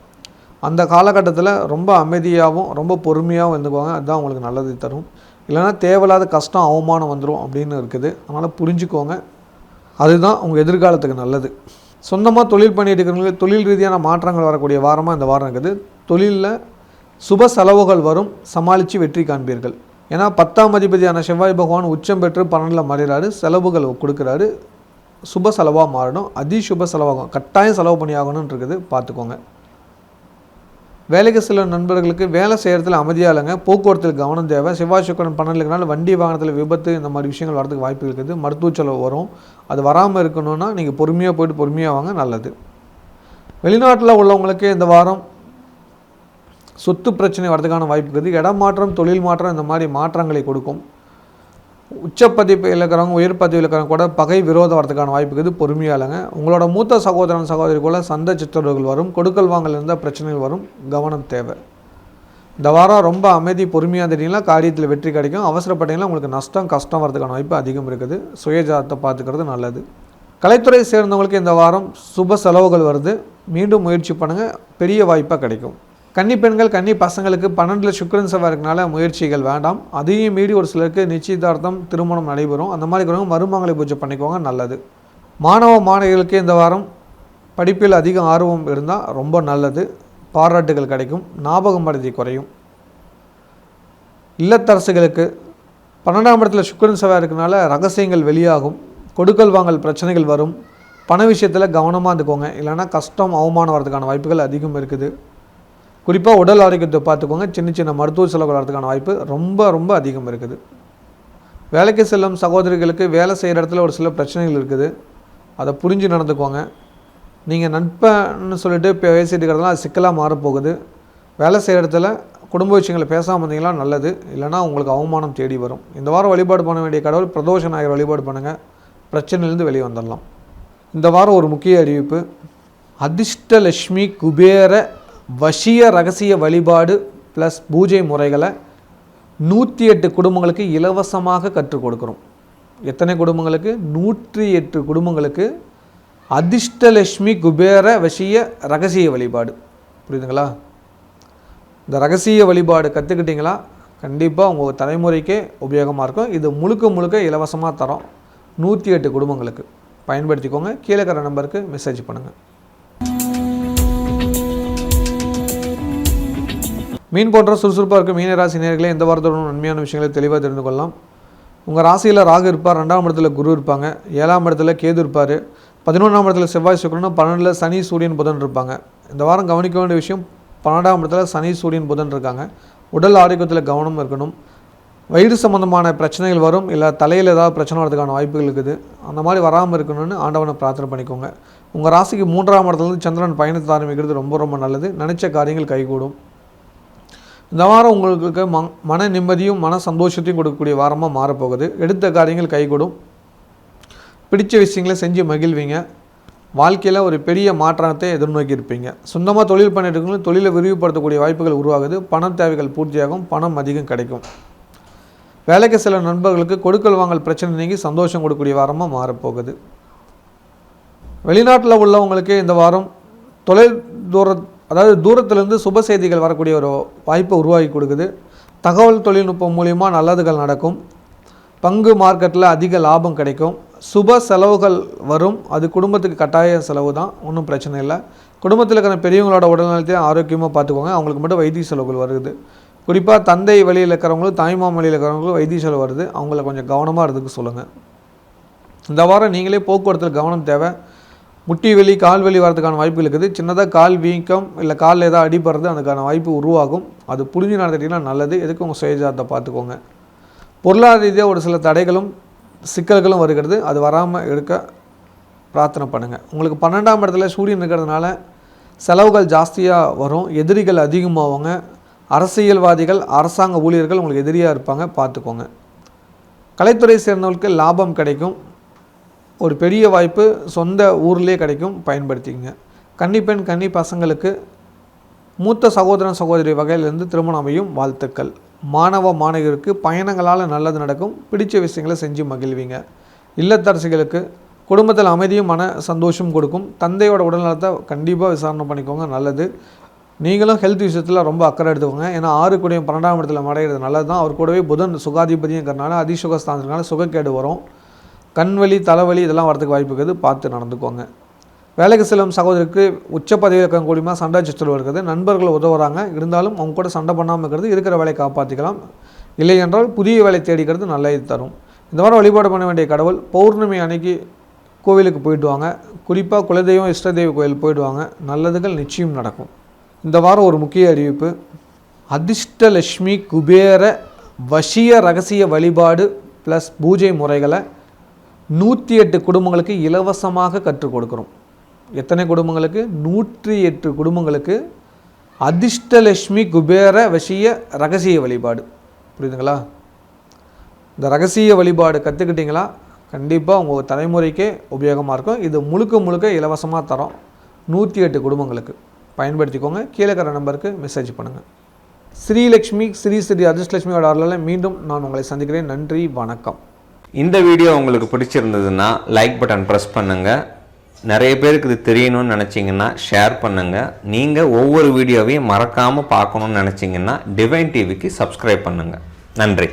அந்த காலகட்டத்தில் ரொம்ப அமைதியாகவும் ரொம்ப பொறுமையாகவும் இருந்துக்குவாங்க. அதுதான் உங்களுக்கு நல்லது தரும். இல்லைனா தேவையில்லாத கஷ்டம் அவமானம் வந்துடும் அப்படின்னு இருக்குது. அதனால் புரிஞ்சுக்கோங்க. அதுதான் உங்கள் எதிர்காலத்துக்கு நல்லது. சொந்தமாக தொழில் பண்ணிட்டு இருக்கிறவங்களுக்கு தொழில் ரீதியான மாற்றங்கள் வரக்கூடிய வாரமாக இந்த வாரம் இருக்குது. தொழிலில் சுப செலவுகள் வரும், சமாளித்து வெற்றி காண்பீர்கள். ஏன்னா 10ஆம் அதிபதியான செவ்வாய் பகவான் உச்சம் பெற்று 12ல் மறைகிறாரு, செலவுகள் கொடுக்குறாரு, சுப செலவாக மாறணும், அதிசுப செலவாகும், கட்டாயம் செலவு பண்ணி ஆகணும்னு இருக்குது, பார்த்துக்கோங்க. வேலைக்கு செல்லும் நண்பர்களுக்கு வேலை செய்கிறதுல அமைதியாக இல்லைங்க, போக்குவரத்தில் கவனம் தேவை. செவ்வாய் சுக்கிரன் 12னால வண்டி வாகனத்தில் விபத்து இந்த மாதிரி விஷயங்கள் வரதுக்கு வாய்ப்பு இருக்குது. மருத்துவ செலவு வரும், அது வராமல் இருக்கணும்னா நீங்கள் பொறுமையாக போய்ட்டு பொறுமையாக வாங்க, நல்லது. வெளிநாட்டில் உள்ளவங்களுக்கு இந்த வாரம் சொத்து பிரச்சனை வரதுக்கான வாய்ப்பு இருக்குது. இடம் மாற்றம், தொழில் மாற்றம் இந்த மாதிரி மாற்றங்களை கொடுக்கும். உச்சப்பதிப்பில் இருக்கிறவங்க, உயர் பதவியில் இருக்கிறவங்க கூட பகை விரோதம் வரதுக்கான வாய்ப்பு இருக்குது, பொறுமையாக இல்லைங்க. உங்களோட மூத்த சகோதரன் சகோதரிக்குள்ள சண்டை சிற்றர்கள் வரும், கொடுக்கல் வாங்கல் இருந்தால் பிரச்சனைகள் வரும், கவனம் தேவை. இந்த வாரம் ரொம்ப அமைதி, பொறுமையாக இருந்தீங்கன்னா காரியத்தில் வெற்றி கிடைக்கும். அவசரப்பட்டீங்கன்னா உங்களுக்கு நஷ்டம் கஷ்டம் வரதுக்கான வாய்ப்பு அதிகம் இருக்குது. சுயஜாதத்தை பார்த்துக்கிறது நல்லது. கலைத்துறை சேர்ந்தவங்களுக்கு இந்த வாரம் சுப செலவுகள் வருது, மீண்டும் முயற்சி பண்ணுங்கள், பெரிய வாய்ப்பாக கிடைக்கும். கன்னி பெண்கள் கன்னி பசங்களுக்கு 12ல் சுக்கிரன் செவ்வாய் இருக்கனால முயற்சிகள் வேண்டாம். அதையும் மீறி ஒரு சிலருக்கு நிச்சயதார்த்தம் திருமணம் நடைபெறும். அந்த மாதிரி இருக்கிறவங்க மருமங்களை பூஜை பண்ணிக்கோங்க, நல்லது. மாணவ மாணவிகளுக்கு இந்த வாரம் படிப்பில் அதிக ஆர்வம் இருந்தால் ரொம்ப நல்லது, பாராட்டுகள் கிடைக்கும், ஞாபகம் மறதி குறையும். இல்லத்தரசுகளுக்கு 12ஆம் இடத்துல சுக்கிரன் செவ்வாய் இருக்கனால ரகசியங்கள் வெளியாகும், கொடுக்கல் வாங்கல் பிரச்சனைகள் வரும், பண விஷயத்தில் கவனமாக இருந்துக்கோங்க, இல்லைன்னா கஷ்டம் அவமானம் வரதுக்கான வாய்ப்புகள் அதிகம் இருக்குது. குறிப்பாக உடல் ஆரோக்கியத்தை பார்த்துக்கோங்க, சின்ன சின்ன மருத்துவ செலவு வரதுக்கான வாய்ப்பு ரொம்ப ரொம்ப அதிகம் இருக்குது. வேலைக்கு செல்லும் சகோதரிகளுக்கு வேலை செய்கிற இடத்துல ஒரு சில பிரச்சனைகள் இருக்குது, அதை புரிஞ்சு நடந்துக்கோங்க. நீங்கள் நட்பன்னு சொல்லிட்டு பேசிட்டு இருக்கிறதுலாம் அது சிக்கலாக மாறப்போகுது. வேலை செய்கிற இடத்துல குடும்ப விஷயங்களை பேசாமல் இருந்தீங்களா நல்லது, இல்லைனா உங்களுக்கு அவமானம் தேடி வரும். இந்த வாரம் வழிபாடு பண்ண வேண்டிய கடவுள் பிரதோஷ நாயகர் வழிபாடு பண்ணுங்கள், பிரச்சனையிலேருந்து வெளியே வந்துடலாம். இந்த வாரம் ஒரு முக்கிய அறிவிப்பு, அதிர்ஷ்டலட்சுமி குபேர வசிய ரகசிய வழிபாடு ப்ளஸ் பூஜை முறைகளை 108 குடும்பங்களுக்கு இலவசமாக கற்றுக் கொடுக்குறோம். எத்தனை குடும்பங்களுக்கு? 108 குடும்பங்களுக்கு அதிர்ஷ்டலட்சுமி குபேர வசிய ரகசிய வழிபாடு. புரியுதுங்களா? இந்த ரகசிய வழிபாடு கற்றுக்கிட்டிங்களா கண்டிப்பாக உங்கள் தலைமுறைக்கே உபயோகமாக இருக்கும். இது முழுக்க முழுக்க இலவசமாக தரோம், 108 குடும்பங்களுக்கு பயன்படுத்திக்கோங்க. கீழே இருக்கிற நம்பருக்கு மெசேஜ் பண்ணுங்கள். மீன் போன்ற சுறுசுறுப்பாக இருக்கும் மீன ராசி நேயர்களே, இந்த வாரத்தோட நன்மையான விஷயங்களை தெளிவாக தெரிந்து கொள்ளலாம். உங்கள் ராசியில் ராகு இருப்பார், 2ஆம் இடத்துல குரு இருப்பாங்க, 7ஆம் இடத்துல கேது இருப்பார், 11ஆம் இடத்துல செவ்வாய் சுக்கிரன், 12ல் சனி சூரியன் புதன் இருப்பாங்க. இந்த வாரம் கவனிக்க வேண்டிய விஷயம், 12ஆம் இடத்துல சனி சூரியன் புதன் இருக்காங்க. உடல் ஆரோக்கியத்தில் கவனம் இருக்கணும். வயிறு சம்பந்தமான பிரச்சனைகள் வரும், இல்லை தலையில் ஏதாவது பிரச்சனை வரதுக்கான வாய்ப்புகள் இருக்குது. அந்த மாதிரி வராமல் இருக்கணும்னு ஆண்டவனை பிரார்த்தனை பண்ணிக்கோங்க. உங்கள் ராசிக்கு 3ஆம் இடத்துலேருந்து சந்திரன் பயணத்தை ஆரம்பிக்கிறது ரொம்ப ரொம்ப நல்லது, நினச்ச காரியங்கள் கைகூடும். இந்த வாரம் உங்களுக்கு மன நிம்மதியும் மன சந்தோஷத்தையும் கொடுக்கக்கூடிய வாரமாக மாறப்போகுது. எடுத்த காரியங்கள் கைகூடும், பிடிச்ச விஷயங்களை செஞ்சு மகிழ்வீங்க. வாழ்க்கையில் ஒரு பெரிய மாற்றத்தை எதிர்நோக்கி இருப்பீங்க. சொந்தமாக தொழில் பண்ணிட்டு இருக்கவங்களும் தொழிலை விரிவுபடுத்தக்கூடிய வாய்ப்புகள் உருவாகுது, பண தேவைகள் பூர்த்தியாகும், பணம் அதிகம் கிடைக்கும். வேலைக்கு சில நண்பர்களுக்கு கொடுக்கல் வாங்கல் பிரச்சனை நீங்கி சந்தோஷம் கொடுக்கக்கூடிய வாரமாக மாறப்போகுது. வெளிநாட்டில் உள்ளவங்களுக்கு இந்த வாரம் தூரத்திலிருந்து சுப செய்திகள் வரக்கூடிய ஒரு வாய்ப்பை உருவாக்கி கொடுக்குது. தகவல் தொழில்நுட்பம் மூலிமா நல்லதுகள் நடக்கும். பங்கு மார்க்கெட்டில் அதிக லாபம் கிடைக்கும். சுப செலவுகள் வரும், அது குடும்பத்துக்கு கட்டாய செலவு தான், ஒன்றும் பிரச்சனை இல்லை. குடும்பத்தில் இருக்கிற பெரியவங்களோட உடல்நலத்தையும் ஆரோக்கியமாக பார்த்துக்கோங்க. அவங்களுக்கு மட்டும் வைத்திய செலவுகள் வருது. குறிப்பாக தந்தை வழியில் இருக்கிறவங்களும் தாய்மாமன் வழியில் இருக்கிறவங்களும் வைத்திய செலவு வருது, அவங்கள கொஞ்சம் கவனமாக இருந்துக்க சொல்லுங்கள். இந்த வாரம் நீங்களே போக்குவரத்தில் கவனம் தேவை. முட்டி வலி கால் வலி வரதுக்கான வாய்ப்பு இருக்குது. சின்னதாக கால் வீக்கம் இல்லை காலில் ஏதாவது அடிபடுறது, அதுக்கான வாய்ப்பு உருவாகும். அது புரிஞ்சு நடந்துட்டிங்கன்னா நல்லது. எதுக்கு உங்கள் சுயஜாதத்தை பார்த்துக்கோங்க. பொருளாதார ரீதியாக ஒரு சில தடைகளும் சிக்கல்களும் வருகிறது, அது வராமல் இருக்க பிரார்த்தனை பண்ணுங்கள். உங்களுக்கு 12ஆம் இடத்துல சூரியன் இருக்கிறதுனால செலவுகள் ஜாஸ்தியாக வரும், எதிரிகள் அதிகமாகுங்க. அரசியல்வாதிகள் அரசாங்க ஊழியர்கள் உங்களுக்கு எதிரியாக இருப்பாங்க, பார்த்துக்கோங்க. கலைத்துறை சேர்ந்தவர்களுக்கு லாபம் கிடைக்கும், ஒரு பெரிய வாய்ப்பு சொந்த ஊர்லேயே கிடைக்கும், பயன்படுத்திக்கங்க. கன்னிப்பெண் கன்னி பசங்களுக்கு மூத்த சகோதரன் சகோதரி வகையிலிருந்து திருமணம் அமையும், வாழ்த்துக்கள். மாணவ மாணவியருக்கு பயணங்களால் நல்லது நடக்கும், பிடிச்ச விஷயங்களை செஞ்சு மகிழ்வீங்க. இல்லத்தரசிகளுக்கு குடும்பத்தில் அமைதியும் மன சந்தோஷம் கொடுக்கும். தந்தையோட உடல்நலத்தை கண்டிப்பாக விசாரணை பண்ணிக்கோங்க, நல்லது. நீங்களும் ஹெல்த் விஷயத்தில் ரொம்ப அக்கறை எடுத்துக்கோங்க. ஏன்னா 6 கூடிய 12ஆம் இடத்துல மறைகிறது நல்லது தான். அவர் கூடவே புதன் சுகாதிபதிங்கிறனால அதிசுகஸ்தானத்தினால சுகக்கேடு வரும். கண்வலி தலைவலி இதெல்லாம் வரதுக்கு வாய்ப்பு இருக்குது, பார்த்து நடந்துக்கோங்க. வேலைக்கு செல்லும் சகோதரிக்கு உச்ச பதவியில் இருக்கக்கூடியமாக சண்டை சச்சரவு இருக்கிறது. நண்பர்கள் உதவுறாங்க, இருந்தாலும் அவங்க கூட சண்டை பண்ணாமல் இருக்கிறது இருக்கிற வேலையை காப்பாற்றிக்கலாம். இல்லை என்றால் புதிய வேலை தேடிக்கிறது நல்லது தரும். இந்த வாரம் வழிபாடு பண்ண வேண்டிய கடவுள் பௌர்ணமி அன்னைக்கு கோவிலுக்கு போயிட்டு வாங்க. குறிப்பாக குலதெய்வம் இஷ்ட தெய்வ கோயில் போயிட்டு வாங்க, நல்லதுகள் நிச்சயம் நடக்கும். இந்த வாரம் ஒரு முக்கிய அறிவிப்பு. அதிர்ஷ்டலட்சுமி குபேர வசிய ரகசிய வழிபாடு ப்ளஸ் பூஜை முறைகளை 108 குடும்பங்களுக்கு இலவசமாக கற்றுக் கொடுக்குறோம். எத்தனை குடும்பங்களுக்கு? 108 குடும்பங்களுக்கு அதிர்ஷ்டலட்சுமி குபேர வசிய ரகசிய வழிபாடு. புரியுதுங்களா? இந்த ரகசிய வழிபாடு கற்றுக்கிட்டிங்களா கண்டிப்பாக உங்கள் தலைமுறைக்கே உபயோகமாக இருக்கும். இது முழுக்க இலவசமாக தரோம். 108 குடும்பங்களுக்கு பயன்படுத்திக்கோங்க. கீழே இருக்கிற நம்பருக்கு மெசேஜ் பண்ணுங்கள். ஸ்ரீலக்ஷ்மி ஸ்ரீ அதிர்ஷ்டலட்சுமியோட அருளால் மீண்டும் நான் உங்களை சந்திக்கிறேன். நன்றி, வணக்கம். இந்த வீடியோ உங்களுக்கு பிடிச்சிருந்ததுன்னா லைக் பட்டன் ப்ரெஸ் பண்ணுங்கள். நிறைய பேருக்கு இது தெரியணும்னு நினச்சிங்கன்னா ஷேர் பண்ணுங்கள். நீங்கள் ஒவ்வொரு வீடியோவையும் மறக்காமல் பார்க்கணுன்னு நினச்சிங்கன்னா டிவைன் டிவிக்கு சப்ஸ்கிரைப் பண்ணுங்கள். நன்றி.